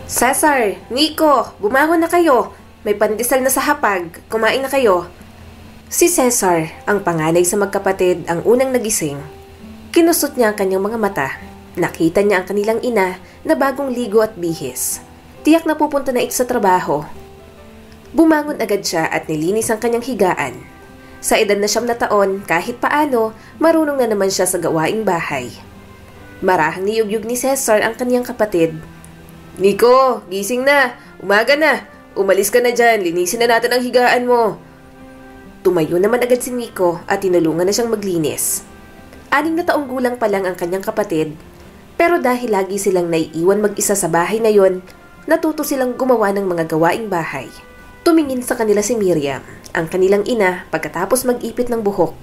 Cesar, Nico, bumangon na kayo. May pandesal na sa hapag. Kumain na kayo. Si Cesar, ang panganay sa magkapatid, ang unang nagising. Kinusot niya ang kanyang mga mata. Nakita niya ang kanilang ina na bagong ligo at bihis. Tiyak na pupunta na ito sa trabaho. Bumangon agad siya at nilinis ang kanyang higaan. Sa edad na 9 taon, kahit paano, marunong na naman siya sa gawaing bahay. Marahang niyugyug ni Cesar ang kanyang kapatid. Nico, gising na. Umaga na. Umalis ka na dyan. Linisin na natin ang higaan mo. Tumayo naman agad si Nico at tinulungan na siyang maglinis. 6 na taong gulang pa lang ang kanyang kapatid. Pero dahil lagi silang naiiwan mag-isa sa bahay na yon, natuto silang gumawa ng mga gawaing bahay. Tumingin sa kanila si Miriam, ang kanilang ina, pagkatapos mag-ipit ng buhok.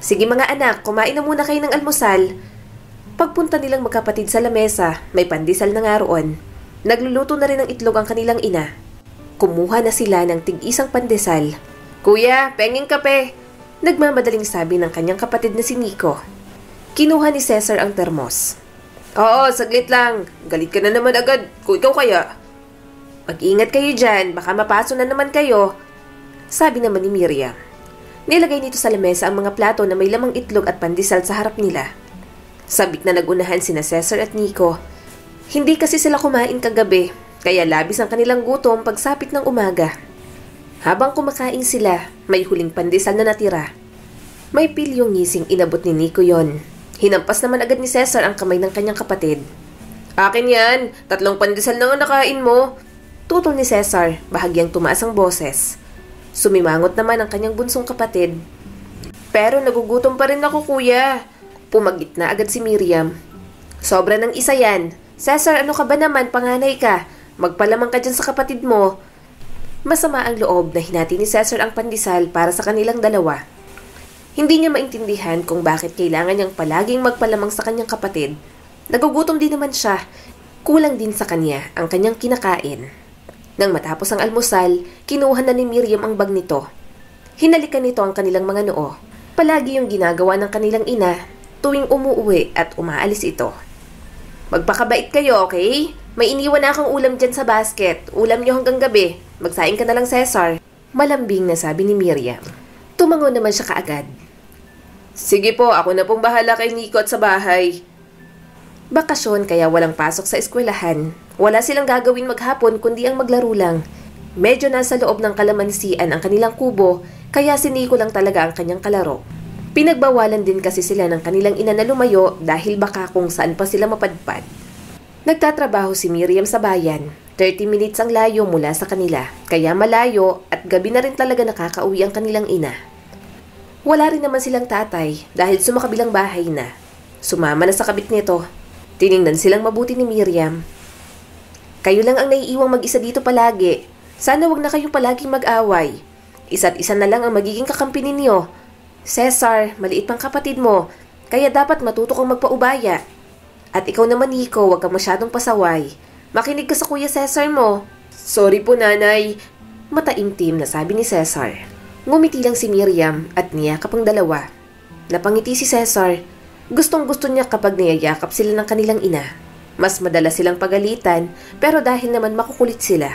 Sige mga anak, kumain na muna kayo ng almusal. Pagpunta nilang magkapatid sa lamesa, may pandesal na nga roon. Nagluluto na rin ng itlog ang kanilang ina. Kumuha na sila ng tig-isang pandesal. Kuya, penging kape! Nagmamadaling sabi ng kanyang kapatid na si Nico. Kinuha ni Cesar ang termos. Oo, saglit lang. Galit ka na naman agad. Kung ikaw kaya. Mag-ingat kayo dyan, baka mapaso na naman kayo. Sabi naman ni Miriam. Nilagay nito sa lamesa ang mga plato na may lamang itlog at pandesal sa harap nila. Sabik na nagunahan sina Cesar at Nico. Hindi kasi sila kumain kagabi, kaya labis ang kanilang gutom pagsapit ng umaga. Habang kumakain sila, may huling pandesal na natira. May pilyong ngising inabot ni Nico yon. Hinampas naman agad ni Cesar ang kamay ng kanyang kapatid. Akin yan, 3 pandesal na ang nakain mo. Tutol ni Cesar, bahagyang tumaas ang boses. Sumimangot naman ang kanyang bunsong kapatid. Pero nagugutom pa rin ako, kuya. Pumagit na agad si Miriam. Sobra ng isa yan. Cesar, ano ka ba naman? Panganay ka. Magpalamang ka dyan sa kapatid mo. Masama ang loob na hinati ni Cesar ang pandesal para sa kanilang dalawa. Hindi niya maintindihan kung bakit kailangan niyang palaging magpalamang sa kanyang kapatid. Nagugutom din naman siya. Kulang din sa kanya ang kanyang kinakain. Nang matapos ang almusal, kinuha na ni Miriam ang bag nito. Hinalikan nito ang kanilang mga noo. Palagi yung ginagawa ng kanilang ina tuwing umuuwi at umaalis ito. Magpakabait kayo, okay? May iniwan na akong ulam dyan sa basket. Ulam niyo hanggang gabi. Magsaing ka na lang, Cesar. Malambing na sabi ni Miriam. Tumango naman siya kaagad. Sige po, ako na pong bahala kay Nico at sa bahay. Bakasyon kaya walang pasok sa eskwelahan. Wala silang gagawin maghapon kundi ang maglaro lang. Medyo nasa loob ng kalamansian ang kanilang kubo, kaya si Nico lang talaga ang kanyang kalaro. Pinagbawalan din kasi sila ng kanilang ina na lumayo dahil baka kung saan pa sila mapadpad. Nagtatrabaho si Miriam sa bayan. 30 minutes ang layo mula sa kanila, kaya malayo at gabi na rin talaga nakakauwi ang kanilang ina. Wala rin naman silang tatay dahil sumakabilang bahay na. Sumama na sa kabit nito. Tiningnan silang mabuti ni Miriam. Kayo lang ang naiiwang mag-isa dito palagi. Sana wag na kayong palaging mag-away. Isa't isa na lang ang magiging kakampi ninyo. Cesar, maliit pang kapatid mo, kaya dapat matuto kang magpaubaya. At ikaw naman, Nico, wag kang masyadong pasaway. Makinig ka sa kuya Cesar mo. Sorry po, nanay. Mataimtim na sabi ni Cesar. Ngumiti lang si Miriam at niyakap ang dalawa. Napangiti si Cesar. Gustong-gusto niya kapag niyayakap sila ng kanilang ina. Mas madalas silang pagalitan, pero dahil naman makukulit sila.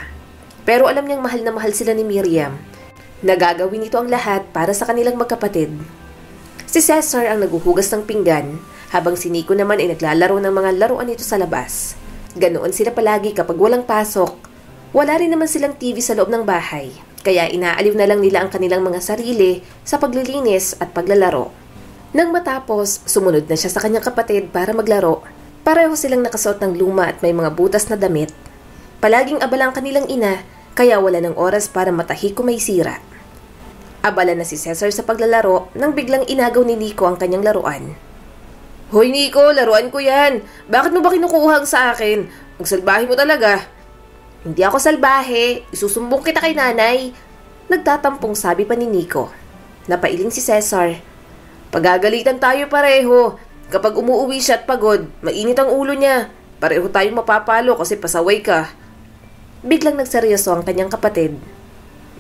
Pero alam niyang mahal na mahal sila ni Miriam. Nagagawin ito ang lahat para sa kanilang magkapatid. Si Cesar ang naguhugas ng pinggan, habang si Nico naman ay naglalaro ng mga laruan nito sa labas. Ganoon sila palagi kapag walang pasok. Wala rin naman silang TV sa loob ng bahay, kaya inaaliw na lang nila ang kanilang mga sarili sa paglilinis at paglalaro. Nang matapos, sumunod na siya sa kanyang kapatid para maglaro. Pareho silang nakasuot ng luma at may mga butas na damit. Palaging abala ang kanilang ina, kaya wala ng oras para matahi kung may sira. Abala na si Cesar sa paglalaro nang biglang inagaw ni Nico ang kanyang laruan. Hoy Nico, laruan ko yan. Bakit mo ba kinukuha sa akin? Ang salbahe mo talaga. Hindi ako salbahe. Isusumbong kita kay nanay. Nagtatampong sabi pa ni Nico. Napailing si Cesar. Pagagalitan tayo pareho. Kapag umuuwi siya at pagod, mainit ang ulo niya. Pareho tayong mapapalo kasi pasaway ka. Biglang nagseryoso ang kanyang kapatid.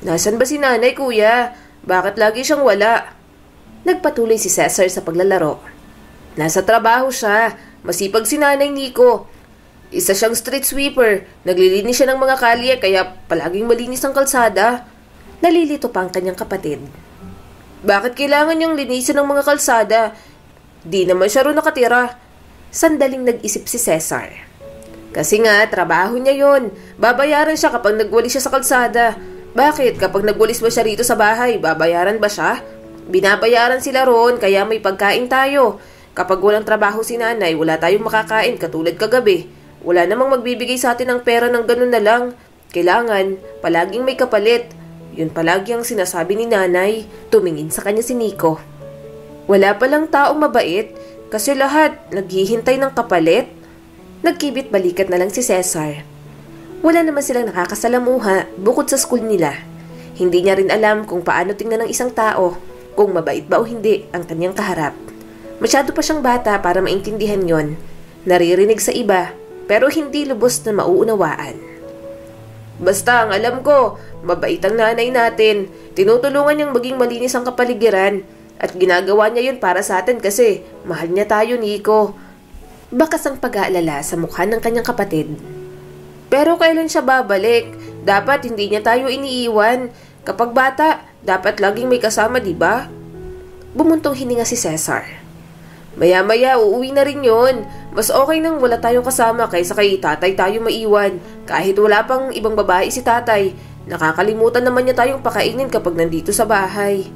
Nasaan ba si nanay, kuya? Bakit lagi siyang wala? Nagpatuloy si Cesar sa paglalaro. Nasa trabaho siya. Masipag si nanay Nico. Isa siyang street sweeper. Naglilinis siya ng mga kalye kaya palaging malinis ang kalsada. Nalilito pa ang kanyang kapatid. Bakit kailangan niyang linisin ng mga kalsada? Di naman siya ron nakatira. Sandaling nag-isip si Cesar. Kasi nga, trabaho niya yon. Babayaran siya kapag nagwalis siya sa kalsada. Bakit? Kapag nagwalis ba siya rito sa bahay, babayaran ba siya? Binabayaran sila ron kaya may pagkain tayo. Kapag walang trabaho si nanay, wala tayong makakain katulad kagabi. Wala namang magbibigay sa atin ng pera ng ganun na lang. Kailangan, palaging may kapalit. Yun palagi ang sinasabi ni nanay. Tumingin sa kanya si Nico. Wala palang taong mabait kasi lahat naghihintay ng kapalit. Nagkibit balikat na lang si Cesar. Wala naman silang nakakasalamuha bukod sa school nila. Hindi niya rin alam kung paano tingnan ng isang tao, kung mabait ba o hindi ang kanyang kaharap. Masyado pa siyang bata para maintindihan yon. Naririnig sa iba, pero hindi lubos na mauunawaan. Basta ang alam ko, mabait ang nanay natin. Tinutulungan niyang maging malinis ang kapaligiran. At ginagawa niya yun para sa atin kasi mahal niya tayo, Nico. Bakas ang pag-aalala sa mukha ng kanyang kapatid. Pero kailan siya babalik? Dapat hindi niya tayo iniiwan. Kapag bata, dapat laging may kasama, di ba? Bumuntong hininga si Cesar. Maya-maya, uuwi na rin yun. Mas okay nang wala tayong kasama kaysa kay tatay tayo maiwan. Kahit wala pang ibang babae si tatay, nakakalimutan naman niya tayong pakainin kapag nandito sa bahay.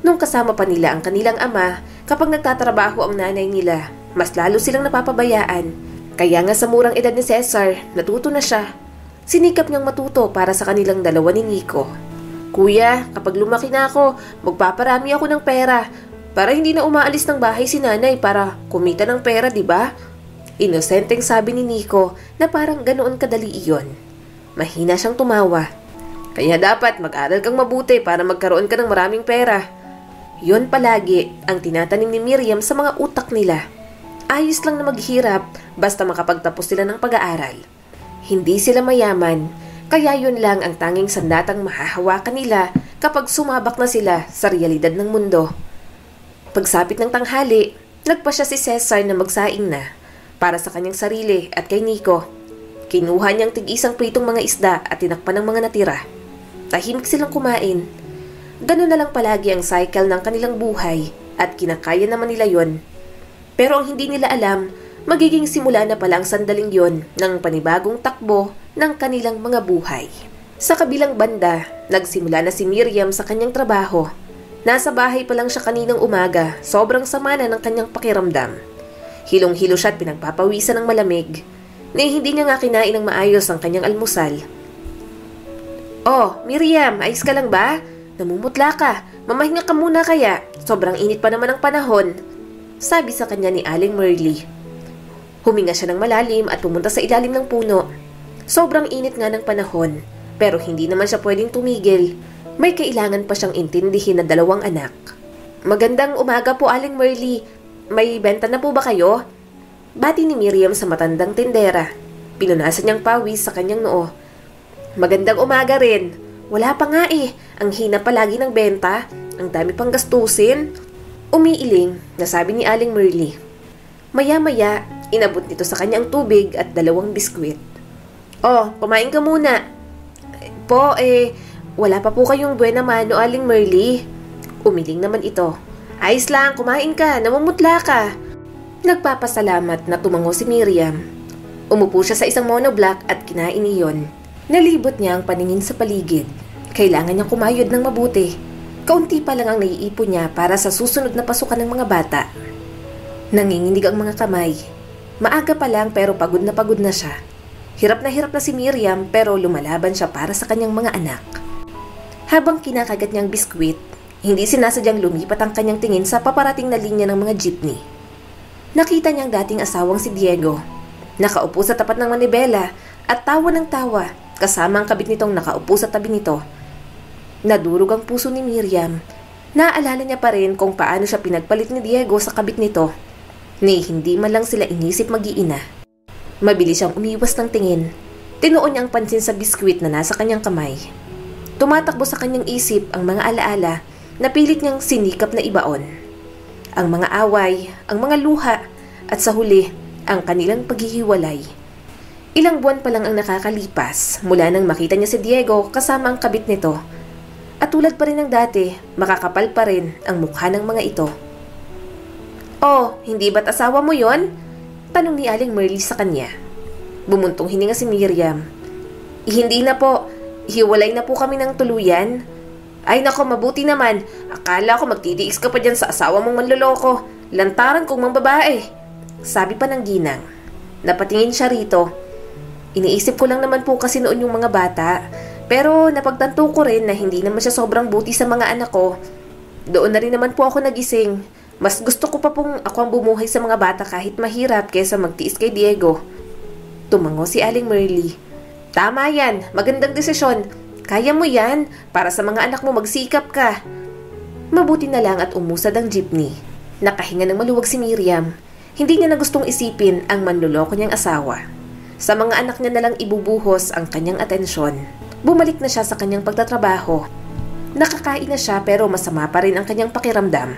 Nung kasama pa nila ang kanilang ama, kapag nagtatrabaho ang nanay nila, mas lalo silang napapabayaan. Kaya nga sa murang edad ni Cesar, natuto na siya. Sinikap niyang matuto para sa kanilang dalawa ni Nico. Kuya, kapag lumaki na ako, magpaparami ako ng pera para hindi na umaalis ng bahay si nanay para kumita ng pera, di ba? Inosenteng sabi ni Nico na parang ganoon kadali iyon. Mahina siyang tumawa. Kaya dapat mag-aral kang mabuti para magkaroon ka ng maraming pera. Yon palagi ang tinatanim ni Miriam sa mga utak nila. Ayos lang na maghirap basta makapagtapos sila ng pag-aaral. Hindi sila mayaman, kaya yun lang ang tanging sandatang mahahawakan nila kapag sumabak na sila sa realidad ng mundo. Pagsapit ng tanghali, nagpasya si Cesar na magsaing na para sa kanyang sarili at kay Nico. Kinuha niyang tig-isang pritong mga isda at tinakpan ng mga natira. Tahimik silang kumain. Ganun na lang palagi ang cycle ng kanilang buhay at kinakaya naman nila yon. Pero ang hindi nila alam, magiging simula na pala ang sandaling yon ng panibagong takbo ng kanilang mga buhay. Sa kabilang banda, nagsimula na si Miriam sa kanyang trabaho. Nasa bahay pa lang siya kaninang umaga, sobrang sama na ng kanyang pakiramdam. Hilong-hilo siya at pinagpapawisan ng malamig. Hindi niya nga kinain ng maayos ang kanyang almusal. Oh, Miriam, ayos ka lang ba? Namumutla ka. Mamahinga ka muna kaya. Sobrang init pa naman ang panahon. Sabi sa kanya ni Aling Merly. Huminga siya ng malalim at pumunta sa ilalim ng puno. Sobrang init nga ng panahon, pero hindi naman siya pwedeng tumigil. May kailangan pa siyang intindihin na 2 anak. Magandang umaga po, Aling Merly. May benta na po ba kayo? Bati ni Miriam sa matandang tindera. Pinunasan niyang pawis sa kanyang noo. Magandang umaga rin. Wala pa nga eh. Ang hina palagi ng benta. Ang dami pang gastusin. Umiiling, nasabi ni Aling Merly. Maya-maya, inabot nito sa kanya ang tubig at 2 biskwit. Oh, kumain ka muna. Wala pa po kayong buena mano, Aling Merly. Umiling naman ito. Ayos lang, kumain ka, namumutla ka. Nagpapasalamat na tumango si Miriam. Umupo siya sa isang monoblock at kinain iyon. Nalibot niya ang paningin sa paligid. Kailangan niyang kumayod ng mabuti. Kaunti pa lang ang naiipon niya para sa susunod na pasukan ng mga bata. Nanginginig ang mga kamay. Maaga pa lang pero pagod na siya. Hirap na si Miriam pero lumalaban siya para sa kanyang mga anak. Habang kinakagat niyang biskwit, hindi sinasadyang lumipat ang kanyang tingin sa paparating na linya ng mga jeepney. Nakita niyang dating asawang si Diego. Nakaupo sa tapat ng manibela at tawa ng tawa kasama ang kabit nitong nakaupo sa tabi nito. Nadurog ang puso ni Miriam. Naaalala niya pa rin kung paano siya pinagpalit ni Diego sa kabit nito. Hindi man lang sila inisip mag-iina. Mabilis siyang umiwas ng tingin. Tinuon niya ang pansin sa biskwit na nasa kanyang kamay. Tumatakbo sa kanyang isip ang mga alaala na pilit niyang sinikap na ibaon. Ang mga away, ang mga luha, at sa huli, ang kanilang paghihiwalay. Ilang buwan pa lang ang nakakalipas mula nang makita niya si Diego kasama ang kabit nito. At tulad pa rin ng dati, makakapal pa rin ang mukha ng mga ito. "Oh, hindi ba't asawa mo yon?" tanong ni Aling Merly sa kanya. Bumuntong hininga si Miriam. "Hindi na po. Hiwalay na po kami ng tuluyan." "Ay nako, mabuti naman. Akala ko magtitiis ka pa dyan sa asawa mong manloloko. Lantaran kong mang babae," sabi pa ng ginang. Napatingin siya rito. "Iniisip ko lang naman po kasi noon yung mga bata. Pero napagtanto ko rin na hindi naman siya sobrang buti sa mga anak ko. Doon na rin naman po ako nagising. Mas gusto ko pa pong ako ang bumuhay sa mga bata kahit mahirap kaysa magtiis kay Diego." Tumango si Aling Merly. "Tama yan. Magandang desisyon. Kaya mo yan. Para sa mga anak mo magsikap ka." Mabuti na lang at umusad ang jeepney. Nakahinga ng maluwag si Miriam. Hindi niya na gustong isipin ang manloloko niyang asawa. Sa mga anak niya na lang ibubuhos ang kanyang atensyon. Bumalik na siya sa kanyang pagtatrabaho. Nakakain na siya pero masama pa rin ang kanyang pakiramdam.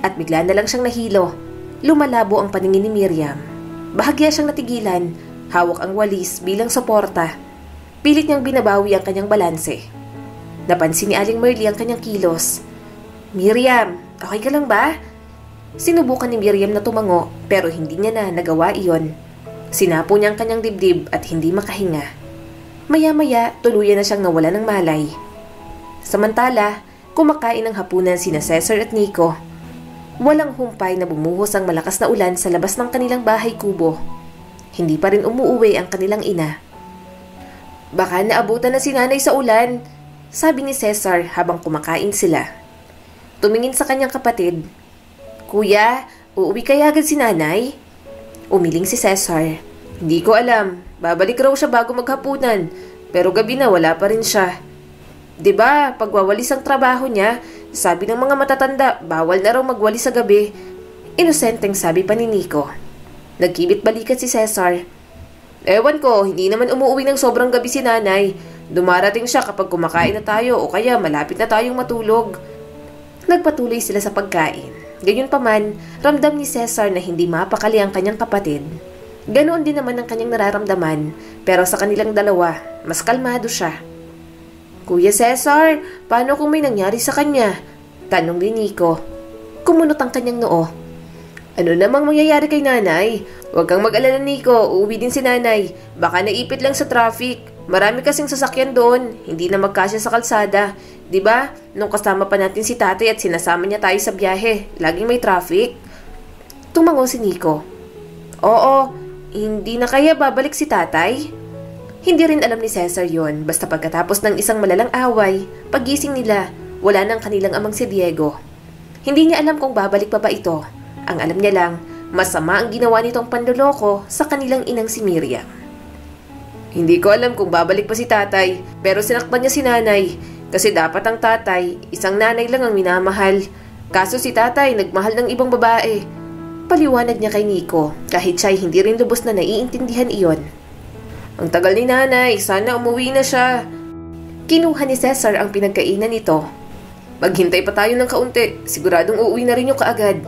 At bigla na lang siyang nahilo. Lumalabo ang paningin ni Miriam. Bahagya siyang natigilan. Hawak ang walis bilang suporta. Pilit niyang binabawi ang kanyang balanse. Napansin ni Aling Merly ang kanyang kilos. "Miriam, okay ka lang ba?" Sinubukan ni Miriam na tumango pero hindi niya na nagawa iyon. Sinapo niya ang kanyang dibdib at hindi makahinga. Maya-maya, tuluyan na siyang nawala ng malay. Samantala, kumakain ng hapunan sina Cesar at Nico. Walang humpay na bumuhos ang malakas na ulan sa labas ng kanilang bahay kubo. Hindi pa rin umuuwi ang kanilang ina. "Baka naabutan na si nanay sa ulan," sabi ni Cesar habang kumakain sila. Tumingin sa kanyang kapatid. "Kuya, uuwi kaya agad si nanay?" Umiling si Cesar. "Hindi ko alam. Babalik raw siya bago maghapunan. Pero gabi na wala pa rin siya. 'Di ba, pagwawalis ang trabaho niya, sabi ng mga matatanda, bawal na raw magwalis sa gabi." Inosenteng sabi pa ni Nico. Nagkibit balikat si Cesar. "Ewan ko, hindi naman umuwi ng sobrang gabi si nanay. Dumarating siya kapag kumakain na tayo o kaya malapit na tayong matulog." Nagpatuloy sila sa pagkain. Gayunpaman, ramdam ni Cesar na hindi mapakali ang kanyang kapatid. Ganoon din naman ang kanyang nararamdaman, pero sa kanilang dalawa, mas kalmado siya. "Kuya Cesar, paano kung may nangyari sa kanya?" tanong ni Nico. Kumunot ang kanyang noo. "Ano namang mangyayari kay nanay? Huwag kang mag-alala, Nico, uuwi din si nanay. Baka naipit lang sa traffic. Marami kasing sasakyan doon, hindi na magkasya sa kalsada. 'Di ba? Nung kasama pa natin si tatay at sinasama niya tayo sa biyahe, laging may traffic." Tumango si Nico. "Oo, hindi na kaya babalik si tatay?" Hindi rin alam ni Cesar yon, basta pagkatapos ng isang malalang away, paggising nila, wala nang kanilang amang si Diego. Hindi niya alam kung babalik pa ba ito. Ang alam niya lang, masama ang ginawa nitong panloloko sa kanilang inang si Miriam. "Hindi ko alam kung babalik pa si tatay, pero sinaktan niya si nanay. Kasi dapat ang tatay, isang nanay lang ang minamahal. Kaso si tatay nagmahal ng ibang babae." Paliwanag niya kay Nico, kahit siya'y hindi rin lubos na naiintindihan iyon. "Ang tagal ni nanay, sana umuwi na siya." Kinuha ni Cesar ang pinagkainan nito. "Maghintay pa tayo ng kaunti, siguradong uuwi na rin yung kaagad."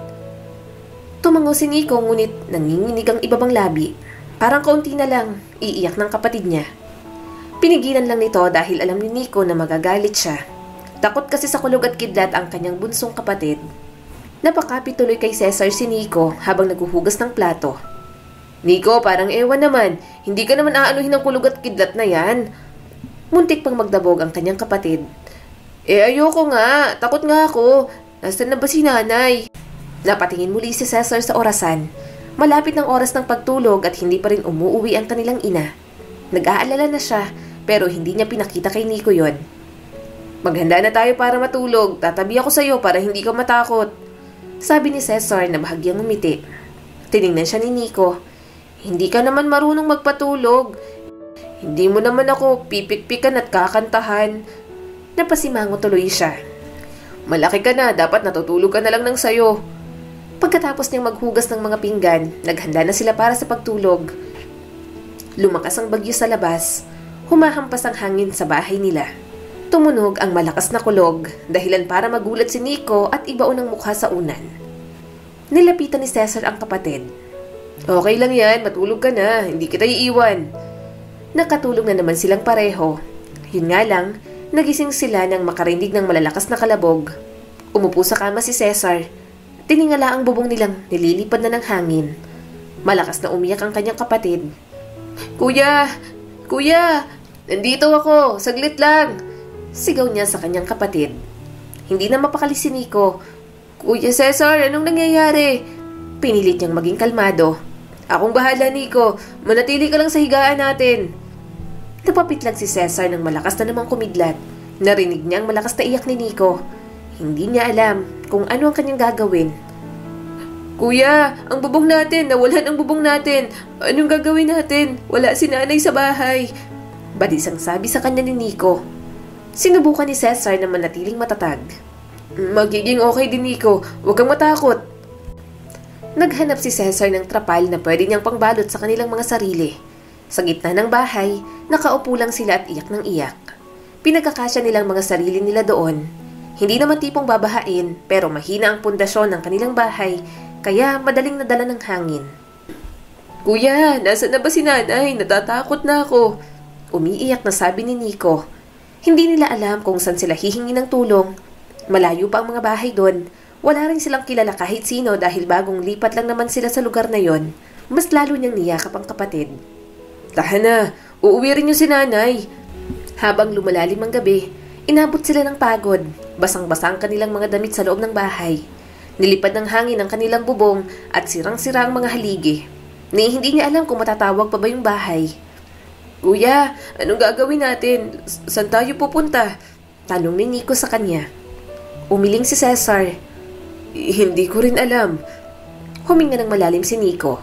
Tumango si Nico ngunit nanginginig ang ibabang labi. Parang kaunti na lang, iiyak ng kapatid niya. Pinigilan lang nito dahil alam ni Nico na magagalit siya. Takot kasi sa kulog at kidlat ang kanyang bunsong kapatid. Napakapit tuloy kay Cesar si Nico habang naghuhugas ng plato. "Nico, parang ewan naman. Hindi ka naman aanuhin ng kulog at kidlat na yan." Muntik pang magdabog ang kanyang kapatid. Ayoko nga. Takot nga ako. Nasaan na ba si nanay?" Napatingin muli si Cesar sa orasan. Malapit ng oras ng pagtulog at hindi pa rin umuuwi ang kanilang ina. Nag-aalala na siya pero hindi niya pinakita kay Nico yon. "Maghanda na tayo para matulog. Tatabi ako sa iyo para hindi ka matakot," sabi ni Cesar na bahagyang umiti. Tiningnan siya ni Nico. "Hindi ka naman marunong magpatulog. Hindi mo naman ako pipikpikan at kakantahan." Napasimango tuloy siya. "Malaki ka na, dapat natutulog ka na lang ng sayo." Pagkatapos niyang maghugas ng mga pinggan, naghanda na sila para sa pagtulog. Lumakas ang bagyo sa labas. Humahampas ang hangin sa bahay nila. Tumunog ang malakas na kulog, dahilan para magulat si Nico at ibaon ang mukha sa unan. Nilapitan ni Cesar ang kapatid. "Okay lang yan, matulog ka na, hindi kita iiwan." Nakatulog na naman silang pareho. Yun nga lang, nagising sila nang makarinig ng malalakas na kalabog. Umupo sa kama si Cesar. Tiningala ang bubong nilang nililipad na ng hangin. Malakas na umiyak ang kanyang kapatid. "Kuya! Kuya! Nandito ako! Saglit lang!" Sigaw niya sa kanyang kapatid. Hindi na mapakali si Nico. "Kuya Cesar, anong nangyayari?" Pinilit niyang maging kalmado. "Akong bahala, Nico. Manatili ka lang sa higaan natin." Napapit lang si Cesar nang malakas na namang kumidlat. Narinig niya ang malakas na iyak ni Nico. Hindi niya alam kung ano ang kanyang gagawin. "Kuya, ang bubong natin! Nawalan ang bubong natin! Anong gagawin natin? Wala si nanay sa bahay!" Balisang sabi sa kanya ni Nico. Sinubukan ni Cesar na manatiling matatag. "Magiging okay din, Nico. Huwag kang matakot." Naghanap si Cesar ng trapal na pwede niyang pangbalot sa kanilang mga sarili. Sa gitna ng bahay, nakaupo lang sila at iyak ng iyak. Pinagkakasya nilang mga sarili nila doon. Hindi naman tipong babahain, pero mahina ang pundasyon ng kanilang bahay, kaya madaling nadala ng hangin. "Kuya, nasa na ba si nanay? Natatakot na ako." Umiiyak na sabi ni Nico. Hindi nila alam kung saan sila hihingi ng tulong. Malayo pa ang mga bahay doon. Wala rin silang kilala kahit sino dahil bagong lipat lang naman sila sa lugar na yon. Mas lalo niyang niyakap ang kapatid. "Tahan na, uuwi rin yung si nanay." Habang lumalalim ang gabi, inabot sila ng pagod. Basang-basa ang kanilang mga damit sa loob ng bahay. Nilipad ng hangin ang kanilang bubong at sirang-sira ang mga haligi. Hindi niya alam kung matatawag pa ba yung bahay. "Kuya, anong gagawin natin? Saan tayo pupunta?" Tanong ni Nico sa kanya. Umiling si Cesar. "Hindi ko rin alam." Huminga ng malalim si Nico.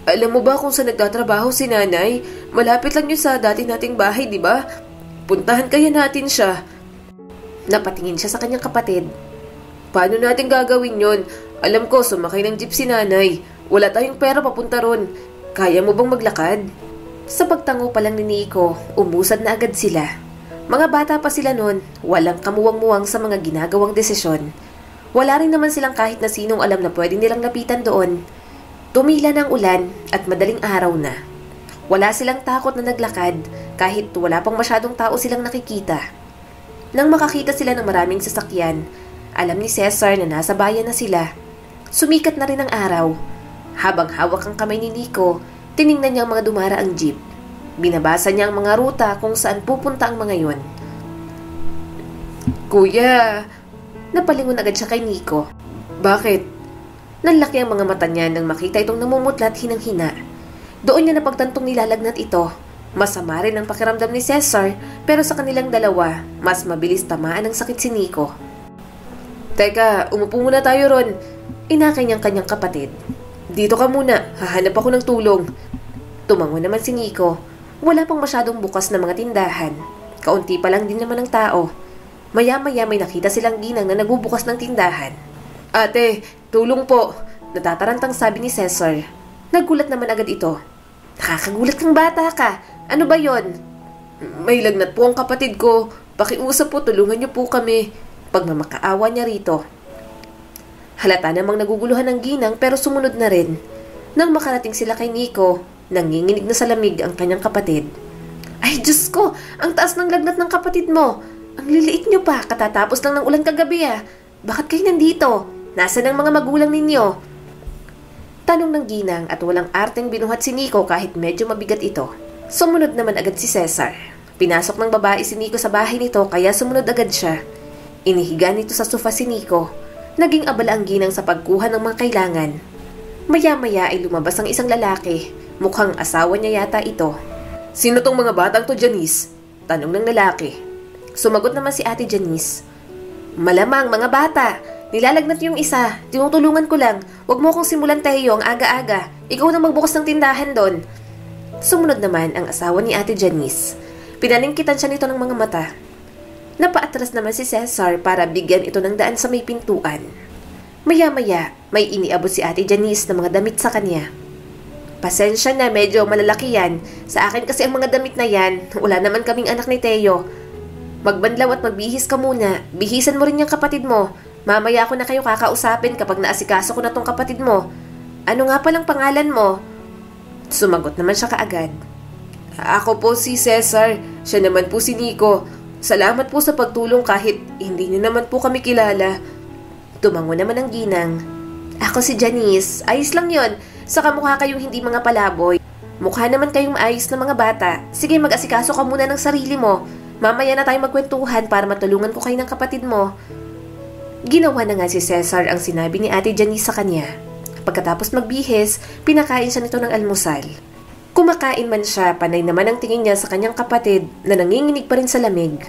"Alam mo ba kung saan nagtatrabaho si nanay? Malapit lang yun sa dati nating bahay, di ba? Puntahan kaya natin siya." Napatingin siya sa kanyang kapatid. "Paano natin gagawin yon? Alam ko, sumakay ng jeep si nanay. Wala tayong pera papunta ron. Kaya mo bang maglakad?" Sa pagtango pa lang ni Nico, umusad na agad sila. Mga bata pa sila noon, walang kamuwang-muwang sa mga ginagawang desisyon. Wala rin naman silang kahit na sinong alam na pwede nilang lapitan doon. Tumila ng ulan at madaling araw na. Wala silang takot na naglakad kahit wala pang masyadong tao silang nakikita. Nang makakita sila ng maraming sasakyan, alam ni Cesar na nasa bayan na sila. Sumikat na rin ang araw. Habang hawak ang kamay ni Nico, tiningnan niya ang mga dumaraang jeep. Binabasa niya ang mga ruta kung saan pupunta ang mga yon. "Kuya!" Napalingon agad siya kay Nico. "Bakit?" Nanlaki ang mga mata niya nang makita itong namumutlat hinang-hina. Doon niya napagtantong nilalagnat ito. Masama rin ang pakiramdam ni Cesar, pero sa kanilang dalawa, mas mabilis tamaan ng sakit si Nico. "Teka, umupo muna tayo ron." Inakay niyang kanyang kapatid. "Dito ka muna, hahanap ako ng tulong." Tumango naman si Nico. Wala pang masyadong bukas na mga tindahan. Kaunti pa lang din naman ang tao. Maya-maya may nakita silang ginang na nagbubukas ng tindahan. "Ate, tulong po," natatarantang sabi ni Cesar. Nagulat naman agad ito. "Nakakagulat kang bata ka. Ano ba yon?" "May lagnat po ang kapatid ko. Pakiusap po, tulungan niyo po kami." Pagmamakaawa niya rito. Halata namang naguguluhan ng ginang pero sumunod na rin. Nang makarating sila kay Nico, nanginginig na sa lamig ang kanyang kapatid. "Ay, Diyos ko! Ang taas ng lagnat ng kapatid mo! Ang liliit niyo pa, katatapos lang ng ulan kagabi ah! Bakit kayo nandito? Nasaan ang mga magulang ninyo?" Tanong ng ginang at walang arteng binuhat si Nico kahit medyo mabigat ito. Sumunod naman agad si Cesar. Pinasok ng babae si Nico sa bahay nito kaya sumunod agad siya. Inihiga nito sa sofa si Nico. Naging abala ang ginang sa pagkuha ng mga kailangan. Maya-maya ay lumabas ang isang lalaki. Mukhang asawa niya yata ito. "Sino tong mga batang to, Janice?" Tanong ng lalaki. Sumagot naman si Ate Janice. "Malamang mga bata. Nilalagnat yung isa. Tinutulungan ko lang. Huwag mo akong simulan, Teo, ang aga-aga. Ikaw na magbukas ng tindahan doon." Sumunod naman ang asawa ni Ate Janice. Pinaningkitan siya nito ng mga mata. Napaatras naman si Cesar para bigyan ito ng daan sa may pintuan. Maya-maya, may iniabot si Ate Janice ng mga damit sa kanya. "Pasensya na, medyo malalaki yan. Sa akin kasi ang mga damit na yan. Wala naman kaming anak ni Teo. Magbanlaw at magbihis ka muna. Bihisan mo rin yung kapatid mo. Mamaya ko na kayo kakausapin kapag naasikaso ko na tong kapatid mo. Ano nga palang pangalan mo?" Sumagot naman siya kaagad. Ako po si Cesar. Siya naman po si Nico. Salamat po sa pagtulong kahit hindi niyo naman po kami kilala. Tumango naman ang ginang. Ako si Janice. Ayos lang yon. Saka mukha kayong hindi mga palaboy. Mukha naman kayong maayos na mga bata. Sige, mag-asikaso ka muna ng sarili mo. Mamaya na tayo magkwentuhan para matulungan ko kayo ng kapatid mo. Ginawa na nga si Cesar ang sinabi ni Ate Janice sa kanya. Pagkatapos magbihis, pinakain siya nito ng almusal. Kumakain man siya, panay naman ang tingin niya sa kanyang kapatid na nanginginig pa rin sa lamig.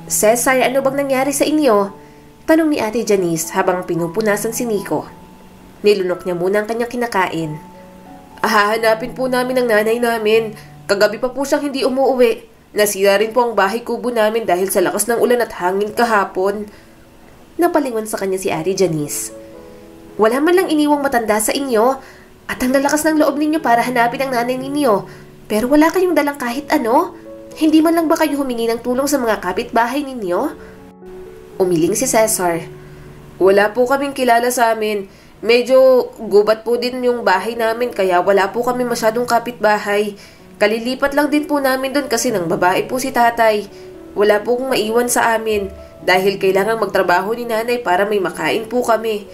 Cesar, ano bang nangyari sa inyo? Tanong ni Ate Janice habang pinupunasan si Nico. Nilunok niya muna ang kanyang kinakain. Hahanapin po namin ang nanay namin. Kagabi pa po siyang hindi umuwi. Nasira rin po ang bahay kubo namin dahil sa lakas ng ulan at hangin kahapon. Napalingon sa kanya si Ate Janice. Wala man lang iniwang matanda sa inyo at ang lalakas ng loob ninyo para hanapin ang nanay ninyo. Pero wala kayong dalang kahit ano? Hindi man lang ba kayo humingi ng tulong sa mga kapitbahay ninyo? Umiling si Cesar. Wala po kaming kilala sa amin. Medyo gubat po din yung bahay namin kaya wala po kami masyadong kapitbahay. Kalilipat lang din po namin doon kasi ng babae po si tatay. Wala po kong maiwan sa amin dahil kailangan magtrabaho ni nanay para may makain po kami.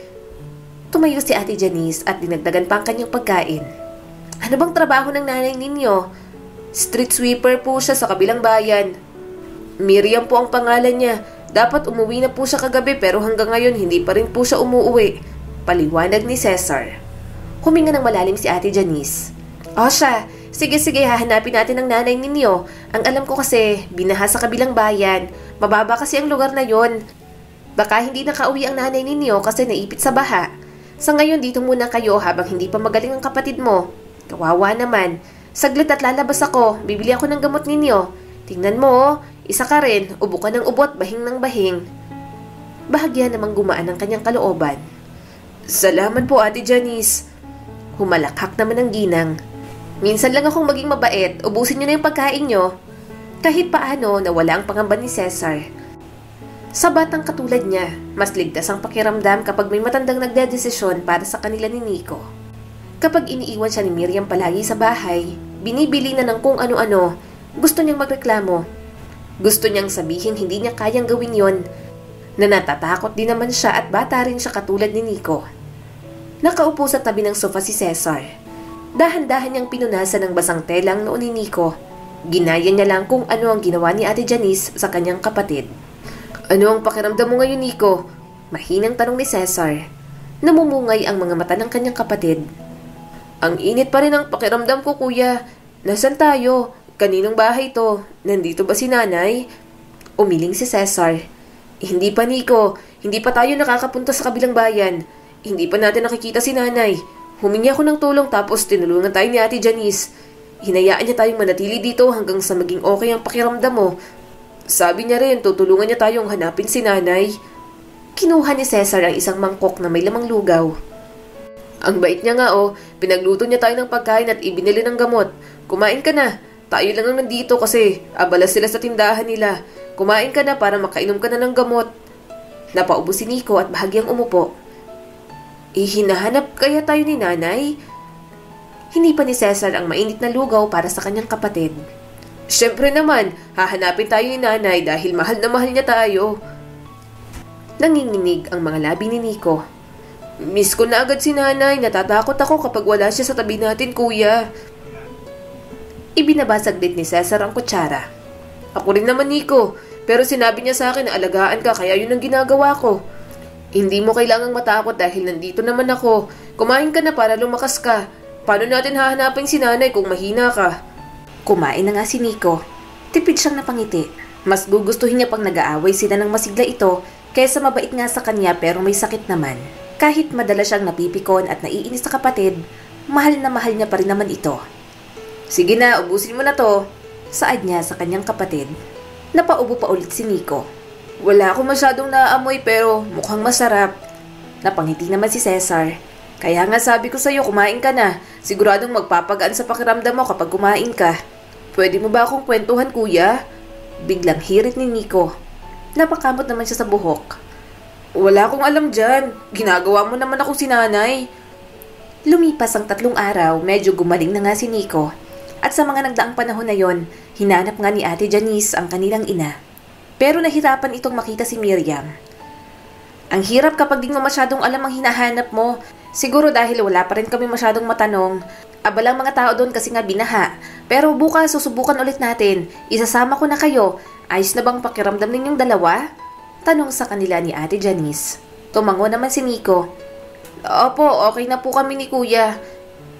Tumayo si Ate Janice at dinagdagan pa ang kanyang pagkain. Ano bang trabaho ng nanay ninyo? Street sweeper po siya sa kabilang bayan. Miriam po ang pangalan niya. Dapat umuwi na po siya kagabi pero hanggang ngayon hindi pa rin po siya umuwi. Paliwanag ni Cesar. Huminga ng malalim si Ate Janice. O siya, sige hahanapin natin ang nanay ninyo. Ang alam ko kasi, binaha sa kabilang bayan. Mababa kasi ang lugar na yon. Baka hindi nakauwi ang nanay ninyo kasi naipit sa baha. Sa ngayon dito muna kayo habang hindi pa magaling ang kapatid mo. Kawawa naman. Saglit at lalabas ako, bibili ako ng gamot ninyo. Tingnan mo, isa ka rin, ubo ka ng ubo at bahing ng bahing. Bahagya namang gumaan ang kanyang kalooban. Salamat po Ate Janice. Humalakhak naman ang ginang. Minsan lang akong maging mabait, ubusin niyo na yung pagkain niyo. Kahit paano nawala ang pangamba ni Cesar. Sa batang katulad niya, mas ligtas ang pakiramdam kapag may matandang nagdedesisyon para sa kanila ni Nico. Kapag iniiwan siya ni Miriam palagi sa bahay, binibili na ng kung ano-ano, gusto niyang magreklamo. Gusto niyang sabihin hindi niya kayang gawin yon, na natatakot din naman siya at bata rin siya katulad ni Nico. Nakaupo sa tabi ng sofa si Cesar. Dahan-dahan niyang pinunasan ng basang telang noon ni Nico. Ginaya niya lang kung ano ang ginawa ni Ate Janice sa kanyang kapatid. Ano ang pakiramdam mo ngayon, Nico? Mahinang tanong ni Cesar. Namumungay ang mga mata ng kanyang kapatid. Ang init pa rin ang pakiramdam ko, kuya. Nasaan tayo? Kaninong bahay to? Nandito ba si nanay? Umiling si Cesar. Hindi pa, Nico. Hindi pa tayo nakakapunta sa kabilang bayan. Hindi pa natin nakikita si nanay. Humingi ako ng tulong tapos tinulungan tayo ni Ate Janice. Hinayaan niya tayong manatili dito hanggang sa maging okay ang pakiramdam mo. Sabi niya rin, tutulungan niya tayong hanapin si nanay. Kinuha ni Cesar ang isang mangkok na may lamang lugaw. Ang bait niya nga pinagluto niya tayo ng pagkain at ibinili ng gamot. Kumain ka na. Tayo lang ang nandito kasi abala sila sa tindahan nila. Kumain ka na para makainom ka na ng gamot. Napaubo si Nico at bahagyang umupo. Hinahanap kaya tayo ni nanay? Hindi pa ni Cesar ang mainit na lugaw para sa kanyang kapatid. Siyempre naman, hahanapin tayo ni nanay dahil mahal na mahal niya tayo. Nanginginig ang mga labi ni Nico. Miss ko na agad si nanay, natatakot ako kapag wala siya sa tabi natin, kuya. Ibinabasag din ni Cesar ang kutsara. Ako rin naman, Nico, pero sinabi niya sa akin na alagaan ka kaya yun ang ginagawa ko. Hindi mo kailangang matakot dahil nandito naman ako. Kumain ka na para lumakas ka. Paano natin hahanapin si nanay kung mahina ka? Kumain na nga si Nico. Tipid siyang napangiti. Mas gugustuhin niya pang nag-aaway sila ng masigla ito kaysa mabait nga sa kanya pero may sakit naman. Kahit madalas siyang napipikon at naiinis sa kapatid, mahal na mahal niya pa rin naman ito. Sige na, ubusin mo na to. Saad niya sa kanyang kapatid. Napaubo pa ulit si Nico. Wala akong masyadong naaamoy pero mukhang masarap. Napangiti naman si Cesar. Kaya nga sabi ko sa'yo, kumain ka na. Siguradong magpapagaan sa pakiramdam mo kapag kumain ka. Pwede mo ba akong kwentuhan, kuya? Biglang hirit ni Nico. Napakamot naman siya sa buhok. Wala akong alam dyan. Ginagawa mo naman akong sinanay. Lumipas ang 3 araw, medyo gumaling na nga si Nico. At sa mga nagdaang panahon na yon, hinanap nga ni Ate Janice ang kanilang ina. Pero nahirapan itong makita si Miriam. Ang hirap kapag di mo masyadong alam ang hinahanap mo. Siguro dahil wala pa rin kami masyadong matanong. Abalang mga tao doon kasi nga binaha. Pero bukas susubukan ulit natin. Isasama ko na kayo. Ayos na bang pakiramdam ninyong dalawa? Tanong sa kanila ni Ate Janice. Tumango naman si Nico. Opo, okay na po kami ni Kuya.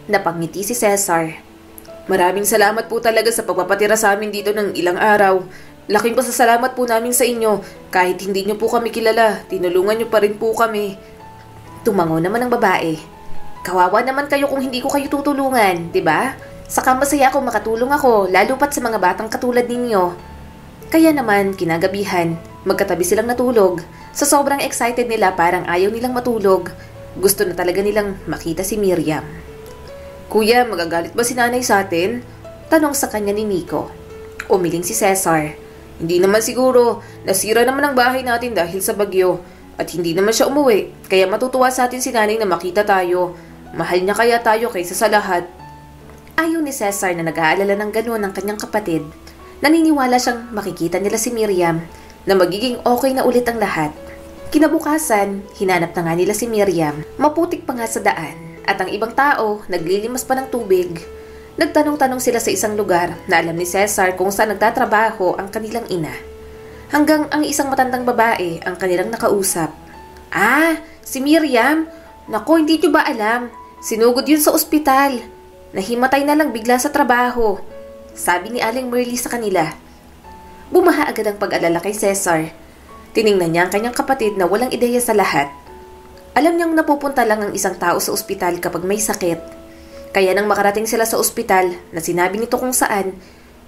Napangiti si Cesar. Maraming salamat po talaga sa pagpapatira sa amin dito ng ilang araw. Laking pasasalamat po namin sa inyo. Kahit hindi niyo po kami kilala, tinulungan niyo pa rin po kami. Tumango naman ang babae. Kawawa naman kayo kung hindi ko kayo tutulungan, di ba? Saka masaya kung makatulong ako, lalo pat sa mga batang katulad ninyo. Kaya naman, kinagabihan, magkatabi silang natulog. Sa sobrang excited nila, parang ayaw nilang matulog. Gusto na talaga nilang makita si Miriam. Kuya, magagalit ba si nanay sa atin? Tanong sa kanya ni Nico. Umiling si Cesar. Hindi naman siguro. Nasira naman ang bahay natin dahil sa bagyo. At hindi naman siya umuwi. Kaya matutuwa sa atin si nanay na makita tayo. Mahal niya kaya tayo kaysa sa lahat. Ayaw ni Cesar na nag-aalala ng gano'n ng kanyang kapatid. Naniniwala siyang makikita nila si Miriam na magiging okay na ulit ang lahat. Kinabukasan, hinanap na nga nila si Miriam. Maputik pa nga sa daan. At ang ibang tao, naglilimas pa ng tubig. Nagtanong-tanong sila sa isang lugar na alam ni Cesar kung saan nagtatrabaho ang kanilang ina. Hanggang ang isang matandang babae ang kanilang nakausap. Ah, si Miriam? Naku, hindi nyo ba alam? Sinugod yun sa ospital. Nahimatay na lang bigla sa trabaho. Sabi ni Aling Merly sa kanila. Bumaha agad ang pag-alala kay Cesar. Tiningnan niya ang kanyang kapatid na walang ideya sa lahat. Alam niyang napupunta lang ang isang tao sa ospital kapag may sakit. Kaya nang makarating sila sa ospital na sinabi nito kung saan,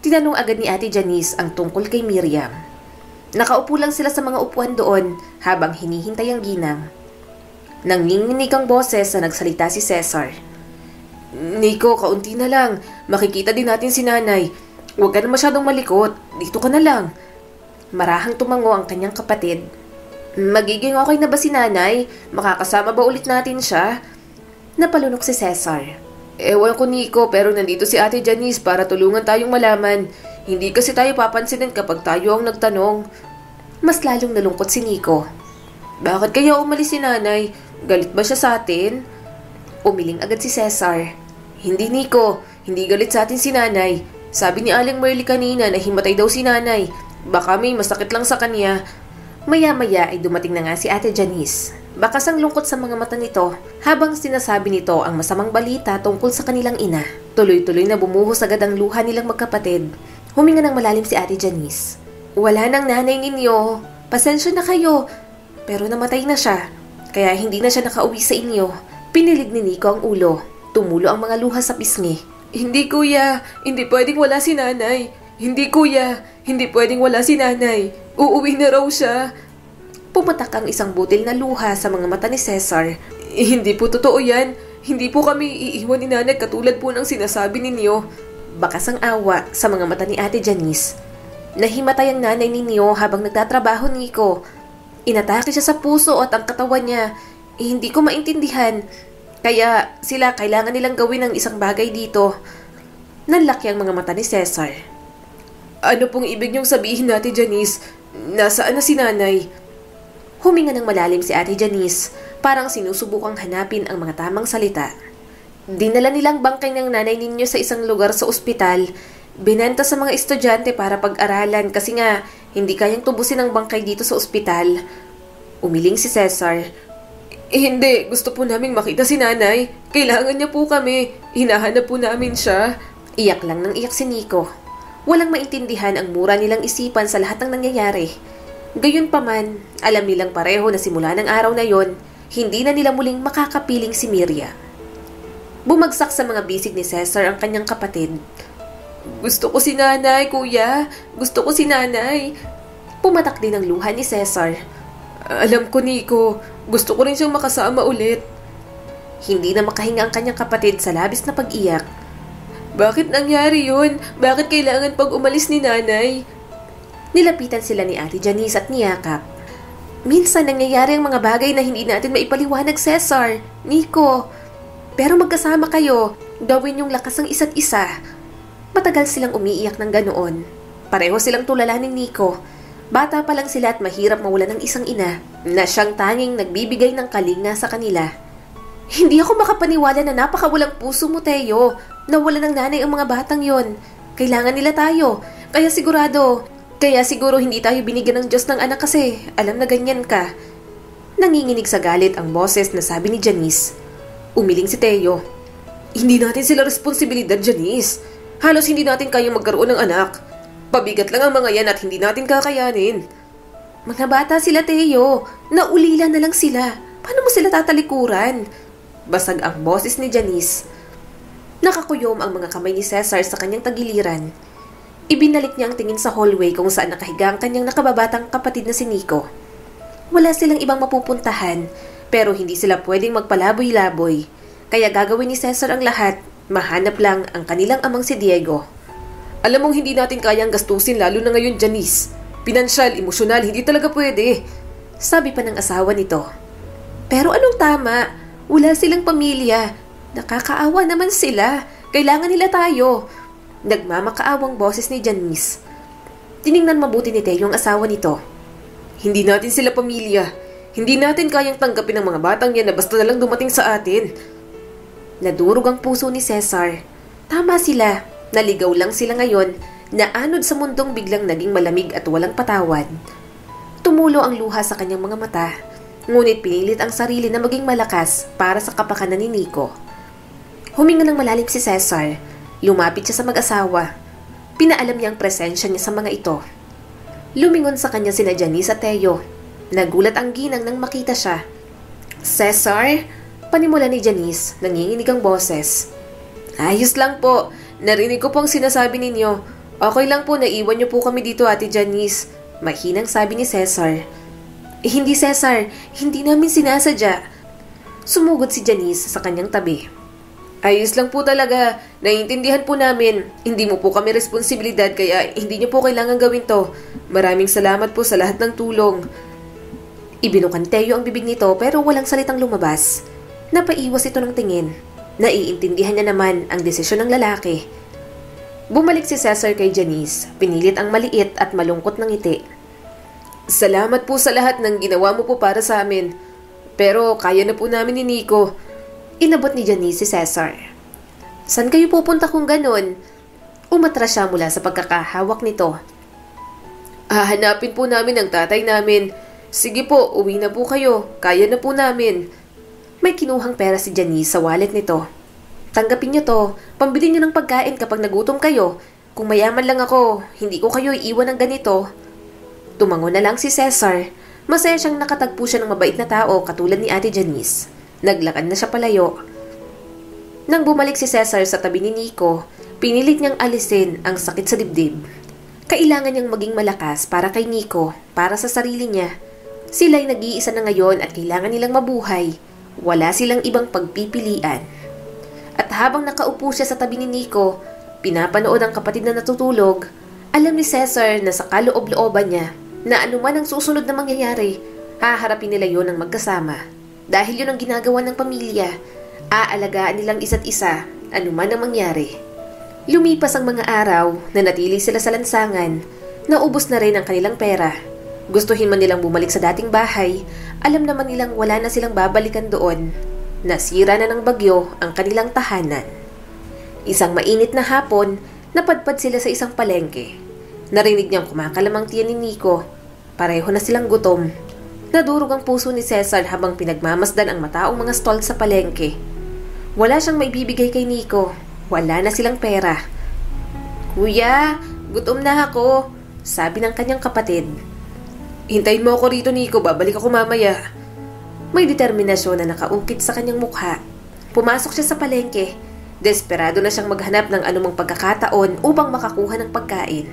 tinanong agad ni Ate Janice ang tungkol kay Miriam. Nakaupo lang sila sa mga upuan doon habang hinihintay ang ginang. Nanginginig ang boses na nagsalita si Cesar. Nico, kaunti na lang. Makikita din natin si nanay. Huwag ka na masyadong malikot. Dito ka na lang. Marahang tumango ang kanyang kapatid. Magiging okay na ba si nanay? Makakasama ba ulit natin siya? Napalunok si Cesar. Ewan ko Nico, pero nandito si Ate Janice para tulungan tayong malaman. Hindi kasi tayo papansinin kapag tayo ang nagtanong. Mas lalong nalungkot si Nico. Bakit kaya umalis si nanay? Galit ba siya sa atin? Umiling agad si Cesar. Hindi Nico, hindi galit sa atin si nanay. Sabi ni Aling Merly kanina na himatay daw si nanay. Baka may masakit lang sa kanya. Maya-maya ay dumating na nga si Ate Janice. Bakas ang lungkot sa mga mata nito habang sinasabi nito ang masamang balita tungkol sa kanilang ina. Tuloy-tuloy na bumuhos agad ang luha nilang magkapatid. Huminga ng malalim si Ate Janice. Wala nang nanay ninyo. Pasensya na kayo. Pero namatay na siya. Kaya hindi na siya nakauwi sa inyo. Pinilig ni Nico ang ulo. Tumulo ang mga luha sa pisngi. Hindi kuya, hindi pwedeng wala si nanay. Hindi kuya, hindi pwedeng wala si nanay. Uuwi na raw siya. Pumatak ang isang butil na luha sa mga mata ni Cesar. Hindi po totoo yan. Hindi po kami iiwan ni nanay katulad po ng sinasabi ninyo. Bakas ang awa sa mga mata ni Ate Janice. Nahimatay ang nanay ninyo habang nagtatrabaho Nico. Inatake siya sa puso at ang katawan niya. Hindi ko maintindihan. Kaya sila kailangan nilang gawin ng isang bagay dito. Nanlaki ang mga mata ni Cesar. Ano pong ibig niyong sabihin Ate Janice? Nasaan na si nanay? Huminga ng malalim si Ate Janice, parang sinusubukang hanapin ang mga tamang salita. Dinala nilang bangkay ng nanay ninyo sa isang lugar sa ospital. Binenta sa mga estudyante para pag-aralan kasi nga hindi kayang tubusin ang bangkay dito sa ospital. Umiling si Cesar. Hindi, gusto po naming makita si nanay. Kailangan niya po kami. Hinahanap po namin siya. Iyak lang ng iyak si Nico. Walang maintindihan ang mura nilang isipan sa lahat ng nangyayari. Gayunpaman, alam nilang pareho na simula ng araw na yon, hindi na nila muling makakapiling si Miriam. Bumagsak sa mga bisig ni Cesar ang kanyang kapatid. Gusto ko si nanay, kuya. Gusto ko si nanay. Pumatak din ang luha ni Cesar. Alam ko, Nico. Gusto ko rin siyang makasama ulit. Hindi na makahinga ang kanyang kapatid sa labis na pag-iyak. Bakit nangyari yun? Bakit kailangan pag umalis ni nanay? Nilapitan sila ni Ate Janice at niyakap. Minsan nangyayari ang mga bagay na hindi natin maipaliwanag, Cesar, Nico. Pero magkasama kayo, gawin yung lakas ng isa't isa. Matagal silang umiiyak ng ganoon. Pareho silang tulala ni Nico. Bata pa lang sila at mahirap mawala ng isang ina na siyang tanging nagbibigay ng kalinga sa kanila. Hindi ako makapaniwala na napakawalang puso mo, Teo. Nawala ng nanay ang mga batang yon. Kailangan nila tayo. Kaya siguro hindi tayo binigyan ng Diyos ng anak kasi alam na ganyan ka. Nanginginig sa galit ang boses na sabi ni Janice. Umiling si Teo. Hindi natin sila responsibilidad, Janice. Halos hindi natin kayang magkaroon ng anak. Pabigat lang ang mga yan at hindi natin kakayanin. Mga bata sila, Teo. Naulila na lang sila. Paano mo sila tatalikuran? Basag ang boses ni Janice. Nakakuyom ang mga kamay ni Cesar sa kanyang tagiliran. Ibinalik niya ang tingin sa hallway kung saan nakahiga ang kanyang nakababatang kapatid na si Nico. Wala silang ibang mapupuntahan, pero hindi sila pwedeng magpalaboy-laboy. Kaya gagawin ni Cesar ang lahat, mahanap lang ang kanilang amang si Diego. Alam mong hindi natin kayang gastusin lalo na ngayon, Janice. Pinansyal, emosyonal, hindi talaga pwede. Sabi pa ng asawa nito. Pero anong tama? Wala silang pamilya. Nakakaawa naman sila. Kailangan nila tayo. Nagmamakaawang boses ni Janice. Tiningnan mabuti ni Teo yung asawa nito. Hindi natin sila pamilya. Hindi natin kayang tanggapin ang mga batang yan na basta na lang dumating sa atin. Nadurog ang puso ni Cesar. Tama sila. Naligaw lang sila ngayon na anod sa mundong biglang naging malamig at walang patawad. Tumulo ang luha sa kanyang mga mata, ngunit pinilit ang sarili na maging malakas para sa kapakanan ni Nico. Huminga ng malalim si Cesar. Lumapit siya sa mag-asawa. Pinaalam niya ang presensya niya sa mga ito. Lumingon sa kanya sina Janice at Teo. Nagulat ang ginang nang makita siya. Cesar? Panimula ni Janice, nanginginig ang boses. Ayos lang po. Narinig ko pong sinasabi ninyo. Okay lang po, naiwan niyo po kami dito, Ate Janice. Mahinang sabi ni Cesar. Hindi Cesar, hindi namin sinasadya. Sumugod si Janice sa kanyang tabi. Ayos lang po talaga. Naiintindihan po namin. Hindi mo po kami responsibilidad kaya hindi niyo po kailangan gawin to. Maraming salamat po sa lahat ng tulong. Ibinukan Teo ang bibig nito pero walang salitang lumabas. Napaiwas ito ng tingin. Naiintindihan niya naman ang desisyon ng lalaki. Bumalik si Cesar kay Janice. Pinilit ang maliit at malungkot ng ngiti. Salamat po sa lahat ng ginawa mo po para sa amin. Pero kaya na po namin ni Nico. Inabot ni Janice si Cesar. San kayo pupunta kung ganon? Umatras siya mula sa pagkakahawak nito. Hahanapin po namin ang tatay namin. Sige po, uwi na po kayo. Kaya na po namin. May kinuhang pera si Janice sa wallet nito. Tanggapin niyo to. Pambili niyo ng pagkain kapag nagutom kayo. Kung mayaman lang ako, hindi ko kayo iiwan ng ganito. Tumango na lang si Cesar. Masaya siyang nakatagpo siya ng mabait na tao katulad ni Ate Janice. Naglakad na siya palayo. Nang bumalik si Cesar sa tabi ni Nico, pinilit niyang alisin ang sakit sa dibdib. Kailangan niyang maging malakas para kay Nico, para sa sarili niya. Sila'y nag-iisa na ngayon at kailangan nilang mabuhay. Wala silang ibang pagpipilian. At habang nakaupo siya sa tabi ni Nico, pinapanood ang kapatid na natutulog, alam ni Cesar na sa kaloob-looban niya na anuman ang susunod na mangyayari, haharapin nila yon ng magkasama. Dahil yun ang ginagawa ng pamilya, aalagaan nilang isa't isa, anuman ang mangyari. Lumipas ang mga araw, nanatili sila sa lansangan, naubos na rin ang kanilang pera. Gustuhin man nilang bumalik sa dating bahay, alam naman nilang wala na silang babalikan doon. Nasira na ng bagyo ang kanilang tahanan. Isang mainit na hapon, napadpad sila sa isang palengke. Narinig niyang kumakalamang tiyan ni Nico. Pareho na silang gutom. Nadurog ang puso ni Cesar habang pinagmamasdan ang mataong mga stall sa palengke. Wala siyang maibibigay kay Nico. Wala na silang pera. Kuya, gutom na ako, sabi ng kanyang kapatid. Hintayin mo ako rito, Nico. Babalik ako mamaya. May determinasyon na nakaukit sa kanyang mukha. Pumasok siya sa palengke. Desperado na siyang maghanap ng anumang pagkakataon upang makakuha ng pagkain.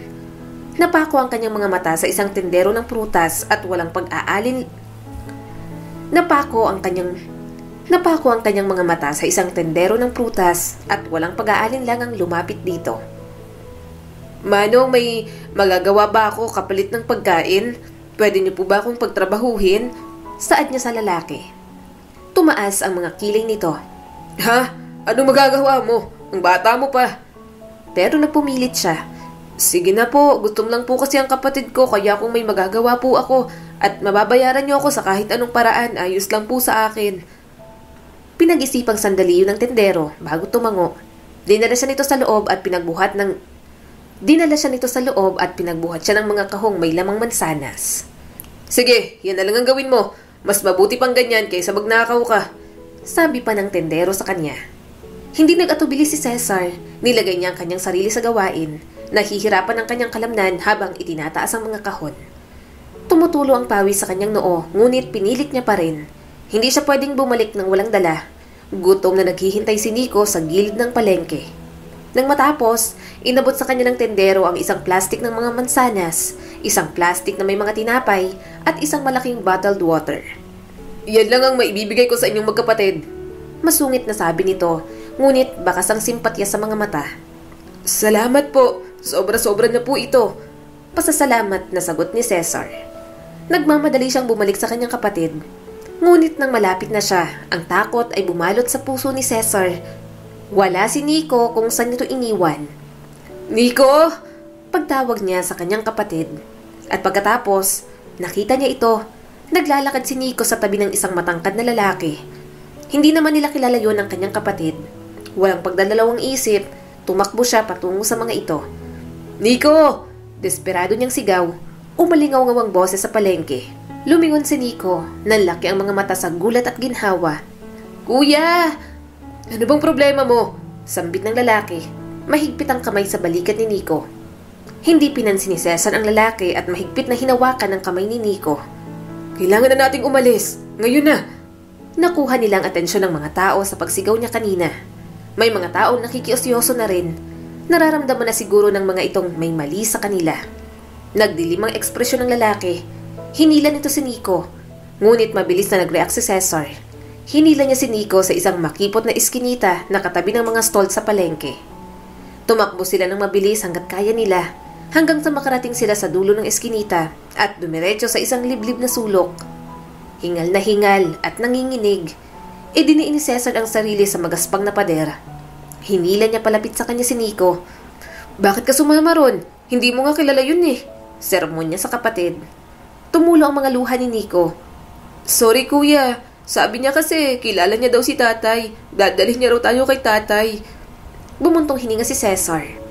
Napako ang kanyang mga mata sa isang tendero ng prutas at walang pag-aalin. Napako ang kanyang mga mata sa isang tendero ng prutas at walang pag-aalinlangang lumapit dito. Manong, may magagawa ba ako kapalit ng pagkain? Pwede niyo po ba akong pagtrabahuhin? Saad niya sa lalaki. Tumaas ang mga kilay nito. Ha? Anong magagawa mo? Ang bata mo pa. pero nagpumilit siya. Sige na po, gutom lang po kasi ang kapatid ko kaya kung may magagawa po ako at mababayaran niyo ako sa kahit anong paraan, ayos lang po sa akin. Pinag-isipang sandali yun ng tendero bago tumango. Dinala siya nito sa loob at pinagbuhat siya ng mga kahong may lamang mansanas. Sige, yan na lang ang gawin mo. Mas mabuti pang ganyan kaysa magnakaw ka. Sabi pa ng tendero sa kanya. Hindi nag-atubili si Cesar. Nilagay niya ang kanyang sarili sa gawain. Nahihirapan ang kanyang kalamnan habang itinataas ang mga kahon. Tumutulo ang pawis sa kanyang noo, ngunit pinilit niya pa rin. Hindi siya pwedeng bumalik ng walang dala. Gutom na naghihintay si Nico sa gilid ng palengke. Nang matapos, inabot sa kanya ng tendero ang isang plastik ng mga mansanas, isang plastik na may mga tinapay, at isang malaking bottled water. Yan lang ang maibibigay ko sa inyong magkapatid. Masungit na sabi nito, ngunit bakas ang simpatya sa mga mata. Salamat po, sobra-sobra na po ito. Pasasalamat na sagot ni Cesar. Nagmamadali siyang bumalik sa kanyang kapatid. Ngunit nang malapit na siya, ang takot ay bumalot sa puso ni Cesar. Wala si Nico kung saan ito iniwan. Nico! Pagtawag niya sa kanyang kapatid. At pagkatapos, nakita niya ito. Naglalakad si Nico sa tabi ng isang matangkad na lalaki. Hindi naman nila kilala yon ng kanyang kapatid. Walang pagdadalawang isip, tumakbo siya patungo sa mga ito. Nico! Desperado niyang sigaw. Umalingaw-ngaw ang boses sa palengke. Lumingon si Nico. Nanlaki ang mga mata sa gulat at ginhawa. Kuya! Ano bang problema mo? Sambit ng lalaki. Mahigpit ang kamay sa balikat ni Nico. Hindi pinansin ni Cesar ang lalaki at mahigpit na hinawakan ang kamay ni Nico. Kailangan na nating umalis. Ngayon na! Nakuha nilang atensyon ng mga tao sa pagsigaw niya kanina. May mga taong nakikiosyoso na rin. Nararamdaman na siguro ng mga itong may mali sa kanila. Nagdilim ang ekspresyon ng lalaki. Hinila nito si Nico. Ngunit mabilis na nag-react si Cesar. Hinila niya si Nico sa isang makipot na iskinita na katabi ng mga stall sa palengke. Tumakbo sila ng mabilis hanggat kaya nila, hanggang sa makarating sila sa dulo ng eskinita at dumiretso sa isang liblib na sulok. Hingal na hingal at nanginginig, idiniin ni Cesar ang sarili sa magaspang na pader. Hinila niya palapit sa kanya si Nico. Bakit ka sumama ron? Hindi mo nga kilala yun eh. Sermon niya sa kapatid. Tumulo ang mga luha ni Nico. Sorry kuya, sabi niya kasi kilala niya daw si tatay. Dadalhin niya raw tayo kay tatay. Bumuntong hininga si Cesar.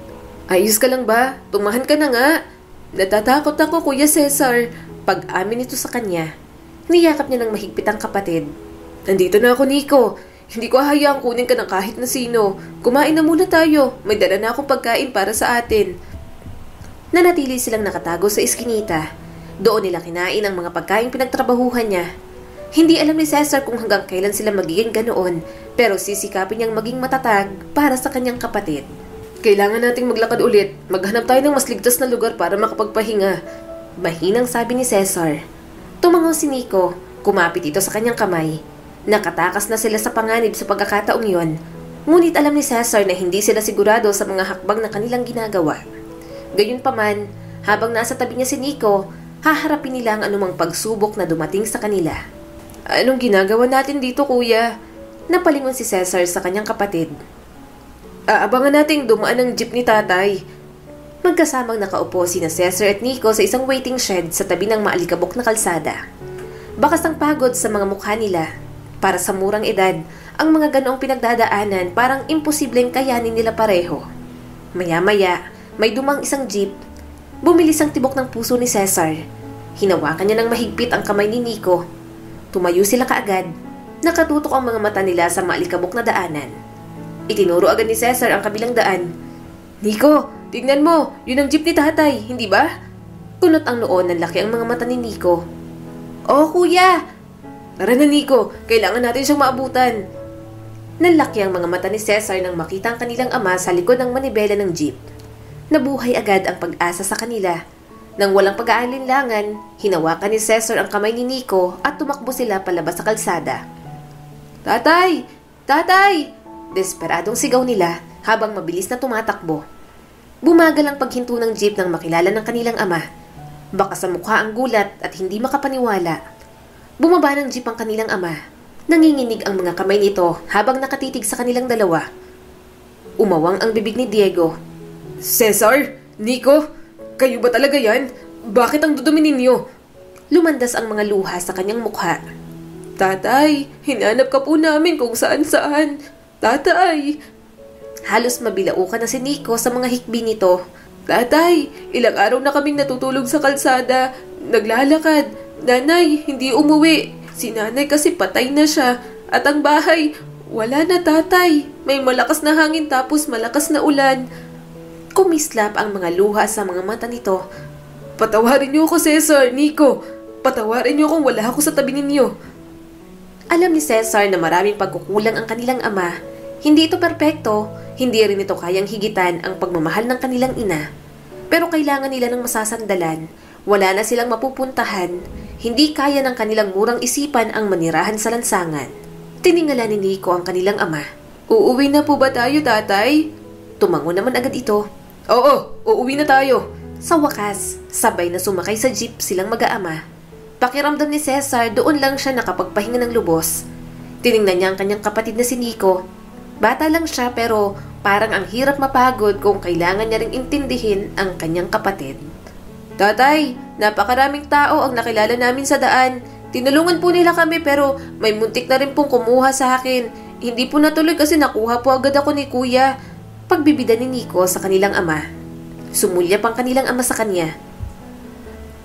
Ayos ka lang ba? Tumahan ka na nga. Natatakot ako, Kuya Cesar. Pag-amin nito sa kanya, niyakap niya ng mahigpit ang kapatid. Nandito na ako, Nico. Hindi ko hayaang kunin ka ng kahit na sino. Kumain na muna tayo. May dala na akong pagkain para sa atin. Nanatili silang nakatago sa iskinita. Doon nila kinain ang mga pagkain pinagtrabahuhan niya. Hindi alam ni Cesar kung hanggang kailan sila magiging ganoon, pero sisikapin niyang maging matatag para sa kanyang kapatid. Kailangan nating maglakad ulit. Maghanap tayo ng mas ligtas na lugar para makapagpahinga. Mahinang sabi ni Cesar. Tumango si Nico. Kumapit ito sa kanyang kamay. Nakatakas na sila sa panganib sa pagkakataong yon. Ngunit alam ni Cesar na hindi sila sigurado sa mga hakbang na kanilang ginagawa. Gayunpaman, habang nasa tabi niya si Nico, haharapin nila ang anumang pagsubok na dumating sa kanila. Anong ginagawa natin dito, kuya? Napalingon si Cesar sa kanyang kapatid. Aabangan nating dumaan ang jeep ni tatay. Magkasamang nakaupo sina Cesar at Nico sa isang waiting shed sa tabi ng maalikabok na kalsada. Bakas ang pagod sa mga mukha nila. Para sa murang edad, ang mga ganoong pinagdadaanan parang imposibleng kayanin nila pareho. Maya-maya, may dumang isang jeep. Bumilis ang tibok ng puso ni Cesar. Hinawakan niya ng mahigpit ang kamay ni Nico. Tumayo sila kaagad. Nakatutok ang mga mata nila sa maalikabok na daanan. Itinuro agad ni Cesar ang kabilang daan. Nico, tignan mo, yun ang jeep ni tatay, hindi ba? Kunot ang noon ng laki ang mga mata ni Nico. Oh, kuya! Tara na, Nico, kailangan natin siyang maabutan. Nanlaki ang mga mata ni Cesar nang makita ang kanilang ama sa likod ng manibela ng jeep. Nabuhay agad ang pag-asa sa kanila. Nang walang pag-aalinlangan, hinawakan ni Cesar ang kamay ni Nico at tumakbo sila palabas sa kalsada. Tatay! Tatay! Desperadong sigaw nila habang mabilis na tumatakbo. Bumagal ang paghinto ng jeep nang makilala ng kanilang ama. Baka sa mukha ang gulat at hindi makapaniwala. Bumaba ng jeep ang kanilang ama. Nanginginig ang mga kamay nito habang nakatitig sa kanilang dalawa. Umawang ang bibig ni Diego. Cesar? Nico? Kayo ba talaga yan? Bakit ang dudumi ninyo? Lumandas ang mga luha sa kanyang mukha. Tatay, hinanap ka po namin kung saan-saan. Tatay! Halos mabilaukan na si Nico sa mga hikbi nito. Tatay, ilang araw na kaming natutulog sa kalsada. Naglalakad. Nanay, hindi umuwi. Si nanay kasi patay na siya. At ang bahay, wala na tatay. May malakas na hangin tapos malakas na ulan. Kumislap ang mga luha sa mga mata nito. Patawarin niyo ako, Cesar, Nico. Patawarin niyo kung wala ako sa tabi ninyo. Alam ni Cesar na maraming pagkukulang ang kanilang ama. Hindi ito perpekto, hindi rin ito kayang higitan ang pagmamahal ng kanilang ina. Pero kailangan nila ng masasandalan. Wala na silang mapupuntahan. Hindi kaya ng kanilang murang isipan ang manirahan sa lansangan. Tiningala ni Nico ang kanilang ama. Uuwi na po ba tayo, tatay? Tumango naman agad ito. Oo, uuwi na tayo. Sa wakas, sabay na sumakay sa jeep silang mag-aama. Pakiramdam ni Cesar, doon lang siya nakapagpahinga ng lubos. Tiningnan niya ang kanyang kapatid na si Nico. Bata lang siya pero parang ang hirap mapagod kung kailangan niya ring intindihin ang kanyang kapatid. Tatay, napakaraming tao ang nakilala namin sa daan. Tinulungan po nila kami pero may muntik na rin pong kumuha sa akin. Hindi po natuloy kasi nakuha po agad ako ni kuya. Pagbibida ni Nico sa kanilang ama. Sumulyap ang kanilang ama sa kanya.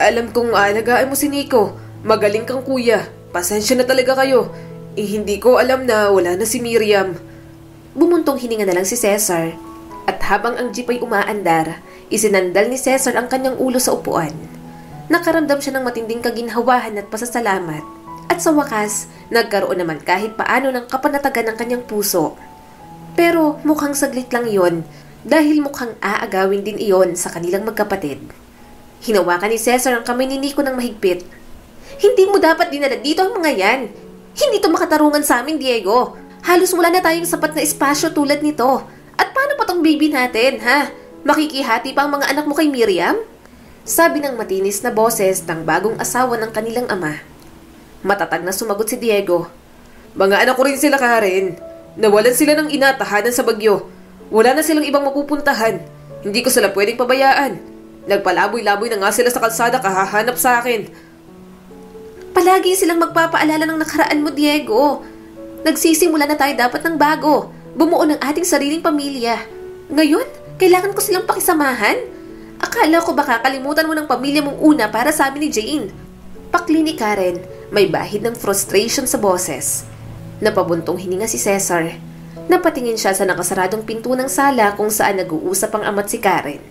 Alam kong alagaan mo si Nico. Magaling kang kuya. Pasensya na talaga kayo. Hindi ko alam na wala na si Miriam. Bumuntong hininga na lang si Cesar. At habang ang jeep ay umaandar, isinandal ni Cesar ang kanyang ulo sa upuan. Nakaramdam siya ng matinding kaginhawahan at pasasalamat. At sa wakas, nagkaroon naman kahit paano ng kapanatagan ng kanyang puso. Pero mukhang saglit lang iyon dahil mukhang aagawin din iyon sa kanilang magkapatid. Hinawakan ni Cesar ang kamay ni Nico ng mahigpit. Hindi mo dapat dinala dito ang mga yan. Hindi to makatarungan sa amin, Diego. Halos wala na tayong sapat na espasyo tulad nito. At paano pa tong baby natin, ha? Makikihati pa ang mga anak mo kay Miriam? Sabi ng matinis na boses ng bagong asawa ng kanilang ama. Matatag na sumagot si Diego. Mga anak ko rin sila, Karen. Nawalan sila ng ina, tahanan sa bagyo. Wala na silang ibang mapupuntahan. Hindi ko sila pwedeng pabayaan. Nagpalaboy-laboy na nga sila sa kalsada kahahanap sa akin. Palagi silang magpapaalala ng nakaraan mo, Diego. Nagsisimula na tayo dapat ng bago. Bumuo ng ating sariling pamilya. Ngayon, kailangan ko silang pakisamahan? Akala ko baka kalimutan mo ng pamilya mong una para sa amin ni Jane. Pakli ni Karen, may bahid ng frustration sa boses. Napabuntong hininga si Cesar. Napatingin siya sa nakasaradong pinto ng sala kung saan nag-uusap ang ama't si Karen.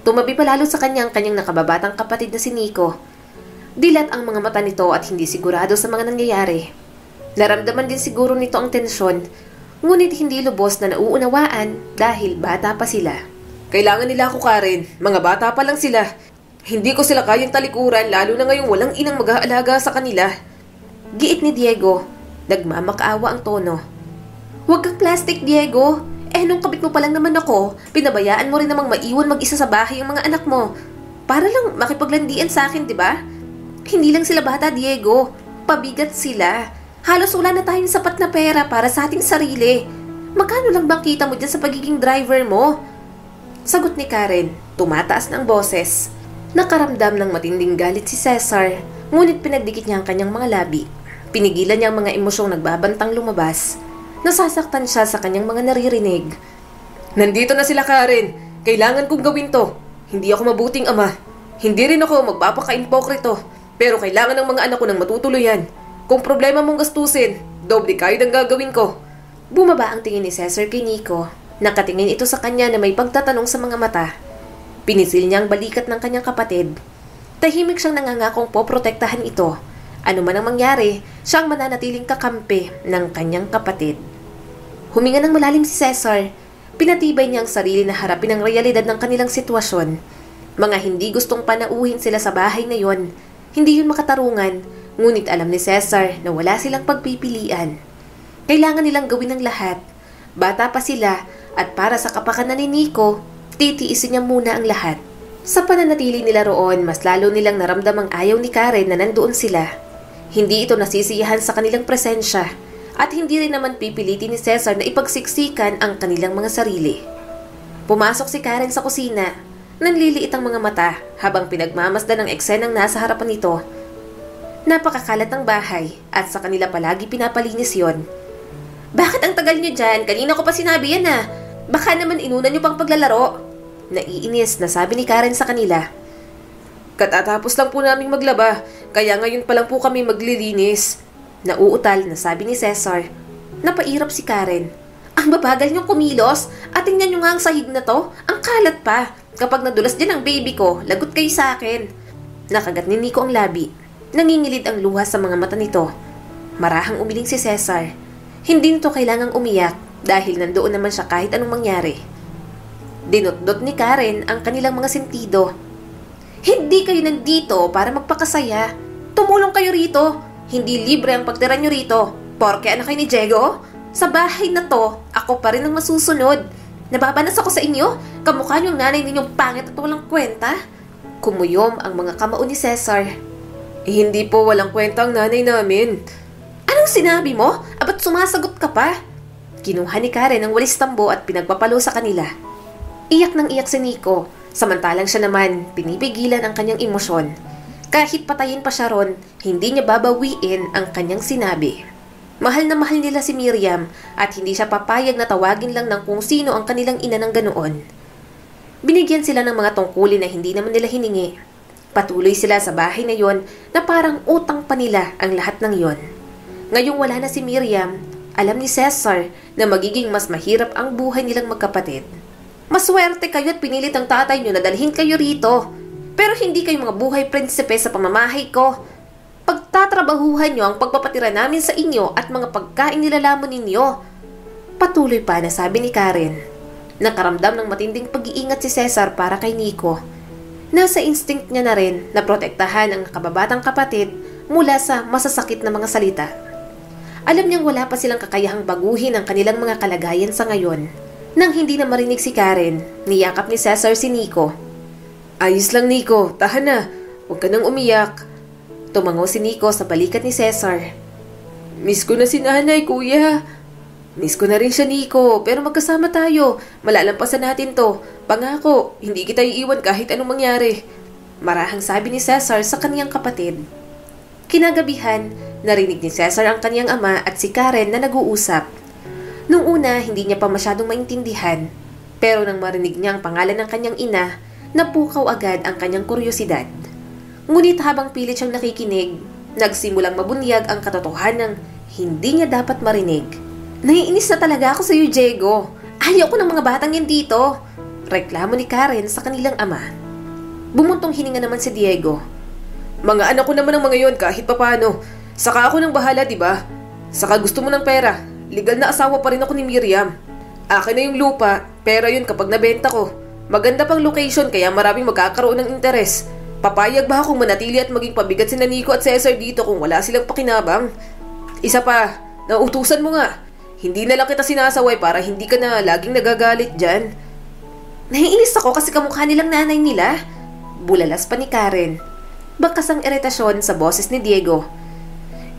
Tumabi palalo sa kanyang nakababatang kapatid na si Nico. Dilat ang mga mata nito at hindi sigurado sa mga nangyayari. Naramdaman din siguro nito ang tensyon, ngunit hindi lubos na nauunawaan dahil bata pa sila. Kailangan nila ako, Karen. Mga bata pa lang sila. Hindi ko sila kayang talikuran lalo na ngayong walang inang mag-aalaga sa kanila. Giit ni Diego. Nagmamakaawa ang tono. Huwag kang plastic, Diego. Nung kabit mo pa lang naman ako, pinabayaan mo rin namang maiwan mag-isa sa bahay ang mga anak mo. Para lang makipaglandian sa akin, di ba? Hindi lang sila bata, Diego. Pabigat sila. Halos wala na tayong sapat na pera para sa ating sarili. Magkano lang bang kita mo dyan sa pagiging driver mo? Sagot ni Karen, tumataas ng boses. Nakaramdam ng matinding galit si Cesar, ngunit pinagdikit niya ang kanyang mga labi. Pinigilan niya ang mga emosyong nagbabantang lumabas. Nasasaktan siya sa kanyang mga naririnig. Nandito na sila, Karen. Kailangan kong gawin to. Hindi ako mabuting ama. Hindi rin ako magpapaka-impokrito. Pero kailangan ng mga anak ko ng matutuluyan. Kung problema mong gastusin, doble kayo ng gagawin ko. Bumaba ang tingin ni Cesar kay Nico. Nakatingin ito sa kanya na may pagtatanong sa mga mata. Pinisil niya ang balikat ng kanyang kapatid. Tahimik siyang nangangakong poprotektahan ito. Ano man ang mangyari, siya ang mananatiling kakampi ng kanyang kapatid. Huminga ng malalim si Cesar. Pinatibay niya ang sarili na harapin ang realidad ng kanilang sitwasyon. Mga hindi gustong panauhin sila sa bahay na yon. Hindi yun makatarungan, ngunit alam ni Cesar na wala silang pagpipilian. Kailangan nilang gawin ang lahat. Bata pa sila at para sa kapakanan ni Nico, titiisin niya muna ang lahat. Sa pananatili nila roon, mas lalo nilang naramdamang ayaw ni Karen na nandoon sila. Hindi ito nasisiyahan sa kanilang presensya at hindi rin naman pipilitin ni Cesar na ipagsiksikan ang kanilang mga sarili. Pumasok si Karen sa kusina. Nanliliit ang mga mata habang pinagmamasdan ng eksenang nasa harapan nito. Napakakalat ng bahay at sa kanila palagi pinapalinis yon. Bakit ang tagal niyo dyan? Kanina ko pa sinabi yan ah. Baka naman inunan niyo pang paglalaro. Naiinis na sabi ni Karen sa kanila. Katatapos lang po naming maglaba, kaya ngayon pa lang po kami maglilinis. Nauutal na sabi ni Cesar. Napairap si Karen. Ang babagal niyong kumilos at tingnan niyo nga ang sahig na to. Ang kalat pa. Kapag nadulas din ang baby ko, lagot kayo sa akin. Nakagat ni Nico ang labi. Nangingilid ang luha sa mga mata nito. Marahang umiling si Cesar. Hindi nito kailangang umiyak dahil nandoon naman siya kahit anong mangyari. Dinot-dot ni Karen ang kanilang mga sentido. Hindi kayo nandito para magpakasaya. Tumulong kayo rito. Hindi libre ang pagtira nyo rito. Porke anak kayo ni Diego? Sa bahay na to, ako pa rin ang masusunod. Nababanas ako sa inyo? Kamukha niyong nanay ninyong pangit at walang kwenta? Kumuyom ang mga kamao ni Cesar. Hindi po walang kwenta ang nanay namin. Anong sinabi mo? Abat sumasagot ka pa? Kinuha ni Karen ang walis tambo at pinagpapalo sa kanila. Iyak nang iyak si Nico, samantalang siya naman pinipigilan ang kanyang emosyon. Kahit patayin pa siya ron, hindi niya babawiin ang kanyang sinabi. Mahal na mahal nila si Miriam at hindi siya papayag na tawagin lang ng kung sino ang kanilang ina ng ganoon. Binigyan sila ng mga tungkulin na hindi naman nila hiningi. Patuloy sila sa bahay na yon na parang utang pa nila ang lahat ng yon. Ngayong wala na si Miriam, alam ni Cesar na magiging mas mahirap ang buhay nilang magkapatid. Maswerte kayo at pinilit ang tatay nyo na dalhin kayo rito. Pero hindi kayo mga buhay prinsipe sa pamamahay ko. Pagtatrabahuhan nyo ang pagpapatira namin sa inyo at mga pagkain nilalamon ninyo. Patuloy pa na sabi ni Karen. Nakaramdam ng matinding pag-iingat si Cesar para kay Nico. Nasa instinct niya na rin na protektahan ang kababatang kapatid mula sa masasakit na mga salita. Alam niyang wala pa silang kakayahang baguhin ang kanilang mga kalagayan sa ngayon. Nang hindi na marinig si Karen, niyakap ni Cesar si Nico. Ayos lang Nico, tahan na. Huwag ka nang umiyak. Tumango si Nico sa balikat ni Cesar. Miss ko na si nanay, kuya. Miss ko na rin siya, Nico, pero magkasama tayo. Malalampasan natin to. Pangako, hindi kita iiwan kahit anong mangyari. Marahang sabi ni Cesar sa kaniyang kapatid. Kinagabihan, narinig ni Cesar ang kaniyang ama at si Karen na nag-uusap. Nung una, hindi niya pa masyadong maintindihan. Pero nang marinig niya ang pangalan ng kanyang ina, napukaw agad ang kanyang kuryosidad. Ngunit habang pilit siyang nakikinig, nagsimulang mabunyag ang katotohanan ng hindi niya dapat marinig. Naiinis na talaga ako sa iyo, Diego. Ayaw ko ng mga batang yan dito. Reklamo ni Karen sa kanilang ama. Bumuntong hininga naman si Diego. Mga anak ko naman ang mga yon kahit papano. Saka ako nang bahala, diba? Saka gusto mo ng pera. Legal na asawa pa rin ako ni Miriam. Akin na yung lupa, pera yun kapag nabenta ko. Maganda pang location kaya maraming magkakaroon ng interes. Papayag ba akong manatili at maging pabigat si Nico at Cesar dito kung wala silang pakinabang? Isa pa, nauutusan mo nga. Hindi na lang kita sinasaway para hindi ka na laging nagagalit dyan. Naiinis ako kasi kamukha nilang nanay nila. Bulalas pa ni Karen. Bakas ang iritasyon sa boses ni Diego.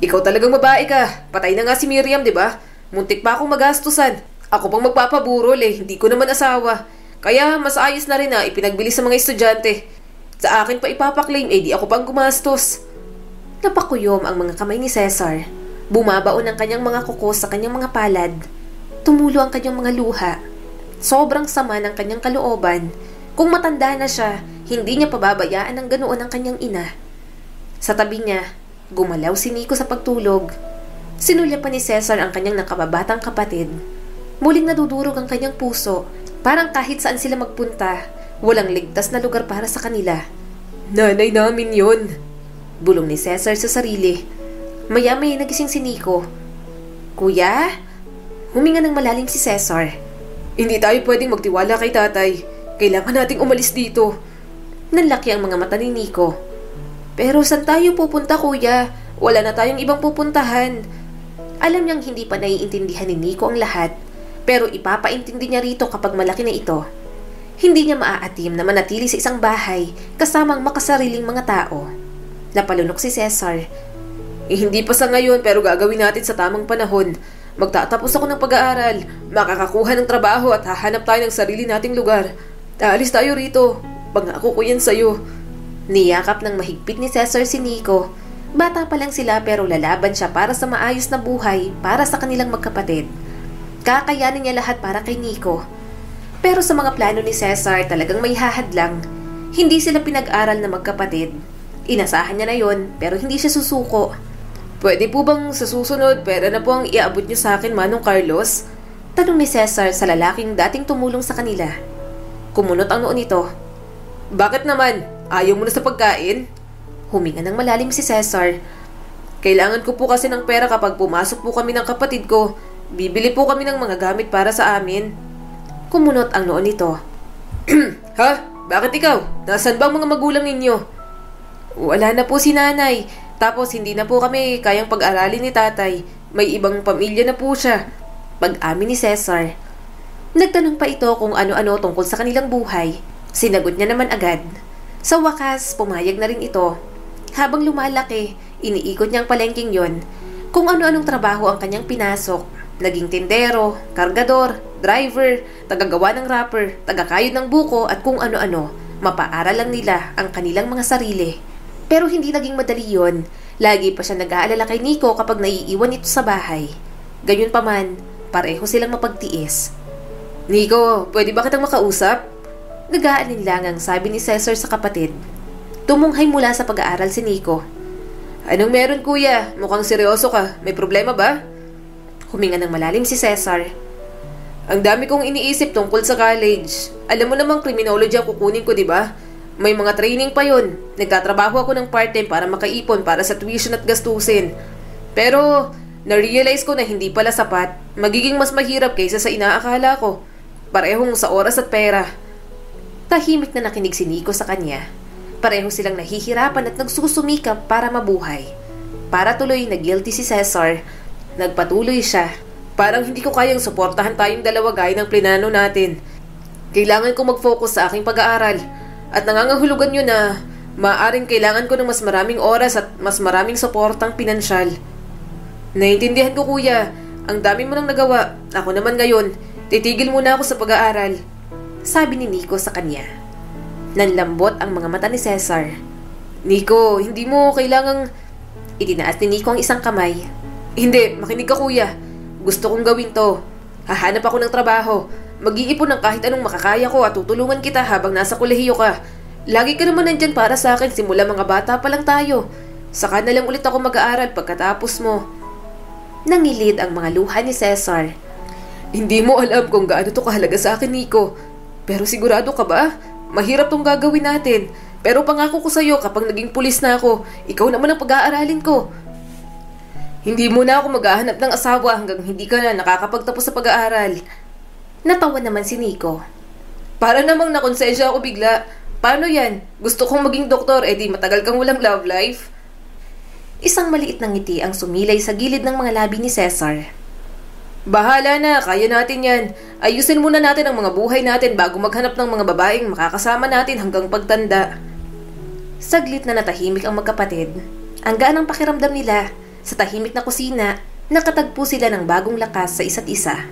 Ikaw talagang babae ka. Patay na nga si Miriam, di ba? Muntik pa akong magastusan. Ako pang magpapaburol hindi ko naman asawa. Kaya mas ayos na rin na ipinagbili sa mga estudyante. Sa akin pa ipapaklaim, di ako pang gumastos. Napakuyom ang mga kamay ni Cesar. Bumabaon ang kanyang mga kuko sa kanyang mga palad. Tumulo ang kanyang mga luha. Sobrang sama ng kanyang kalooban. Kung matanda na siya, hindi niya pababayaan ng ganoon ang kanyang ina. Sa tabi niya, gumalaw si Nico sa pagtulog. Sinulya pa ni Cesar ang kanyang nakababatang kapatid. Muling nadudurog ang kanyang puso. Parang kahit saan sila magpunta, walang ligtas na lugar para sa kanila. Nanay namin yon, bulong ni Cesar sa sarili. Maya-maya nagising si Nico. Kuya? Huminga ng malalim si Cesar. Hindi tayo pwedeng magtiwala kay tatay. Kailangan nating umalis dito. Nanlaki ang mga mata ni Nico. Pero saan tayo pupunta, kuya? Wala na tayong ibang pupuntahan. Alam niyang hindi pa naiintindihan ni Nico ang lahat. Pero ipapaintindi niya rito kapag malaki na ito. Hindi niya maaatim na manatili sa isang bahay kasamang makasariling mga tao. Napalunok si Cesar. Hindi pa sa ngayon pero gagawin natin sa tamang panahon. Magtatapos ako ng pag-aaral, makakakuha ng trabaho at hahanap tayo ng sarili nating lugar. Aalis tayo rito. Pangako ko yan sa'yo. Niyakap ng mahigpit ni Cesar si Nico. Bata pa lang sila pero lalaban siya para sa maayos na buhay para sa kanilang magkapatid. Kakayanin niya lahat para kay Nico. Pero sa mga plano ni Cesar talagang may hahadlang. Hindi sila pinag-aral na magkapatid. Inasahan niya na yon pero hindi siya susuko. Pwede po bang sa susunod pera na po ang iaabot niyo sa akin, Manong Carlos? Tanong ni Cesar sa lalaking dating tumulong sa kanila. Kumunot ang noo nito. Bakit naman? Ayaw mo na sa pagkain? Huminga ng malalim si Cesar. Kailangan ko po kasi ng pera kapag pumasok po kami ng kapatid ko. Bibili po kami ng mga gamit para sa amin. Kumunot ang noo nito. Ha? Bakit ikaw? Nasaan ba ang mga magulang ninyo? Wala na po si nanay. Tapos hindi na po kami kayang pag-aralin ni tatay. May ibang pamilya na po siya. Pag-amin ni Cesar. Nagtanong pa ito kung ano-ano tungkol sa kanilang buhay. Sinagot niya naman agad. Sa wakas, pumayag na rin ito. Habang lumalaki, iniikot niyang palengking yon. Kung ano-anong trabaho ang kanyang pinasok. Naging tindero, kargador, driver, tagagawa ng wrapper, tagakayod ng buko at kung ano-ano. Mapaaral lang nila ang kanilang mga sarili. Pero hindi naging madali yon. Lagi pa siya nag-aalala kay Nico kapag naiiwan ito sa bahay. Gayunpaman, pareho silang mapagtiis. Nico, pwede ba kitang makausap? Nag-aalinlangang sabi ni Cesar sa kapatid. Tumunghay mula sa pag-aaral si Nico. Anong meron kuya? Mukhang seryoso ka. May problema ba? Huminga ng malalim si Cesar. Ang dami kong iniisip tungkol sa college. Alam mo namang criminology ang kukunin ko, di ba? May mga training pa yun. Nagtatrabaho ako ng part-time para makaipon para sa tuition at gastusin. Pero, na-realize ko na hindi pala sapat. Magiging mas mahirap kaysa sa inaakala ko. Parehong sa oras at pera. Tahimik na nakinig si Nico sa kanya. Pareho silang nahihirapan at nagsusumikap para mabuhay. Para tuloy na guilty si Cesar, nagpatuloy siya. Parang hindi ko kayang suportahan tayong dalawa gaya ng plinano natin. Kailangan ko mag-focus sa aking pag-aaral. At nangangahulugan yun na maaaring kailangan ko ng mas maraming oras at mas maraming suportang pinansyal. Naiintindihan ko kuya, ang dami mo nang nagawa. Ako naman ngayon, titigil muna ako sa pag-aaral. Sabi ni Nico sa kanya. Nanlambot ang mga mata ni Cesar. Nico, hindi mo kailangang... Itinaas ni Nico ang isang kamay. Hindi, makinig ka kuya. Gusto kong gawin to. Hahanap ako ng trabaho. Mag-iipon ng kahit anong makakaya ko at tutulungan kita habang nasa kolehiyo ka. Lagi ka naman nandyan para sa akin simula mga bata pa lang tayo. Saka na lang ulit ako mag-aaral pagkatapos mo. Nangilid ang mga luha ni Cesar. Hindi mo alam kung gaano to kahalaga sa akin, Nico. Pero sigurado ka ba? Mahirap tong gagawin natin. Pero pangako ko sa'yo kapag naging pulis na ako, ikaw naman ang pag-aaralin ko. Hindi mo na ako maghahanap ng asawa hanggang hindi ka na nakakapagtapos sa pag-aaral. Natawa naman si Nico. Para namang nakonsensya ako bigla. Paano yan? Gusto kong maging doktor, di matagal kang walang love life? Isang maliit na ngiti ang sumilay sa gilid ng mga labi ni Cesar. Bahala na, kaya natin yan. Ayusin muna natin ang mga buhay natin bago maghanap ng mga babaeng makakasama natin hanggang pagtanda. Saglit na natahimik ang magkapatid. Ang gaan ang pakiramdam nila. Sa tahimik na kusina, nakatagpo sila ng bagong lakas sa isa't isa.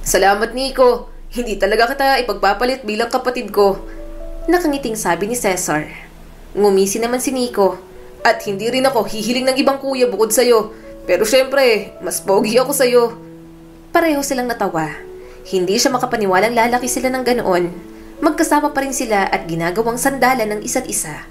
Salamat, Nico. Hindi talaga kita ipagpapalit bilang kapatid ko. Nakangiting sabi ni Cesar. Ngumisi naman si Nico. At hindi rin ako hihiling ng ibang kuya bukod sa'yo. Pero syempre, mas pogi ako sa'yo. Pareho silang natawa. Hindi siya makapaniwalang lalaki sila ng ganoon. Magkasama pa rin sila at ginagawang sandalan ng isa't isa.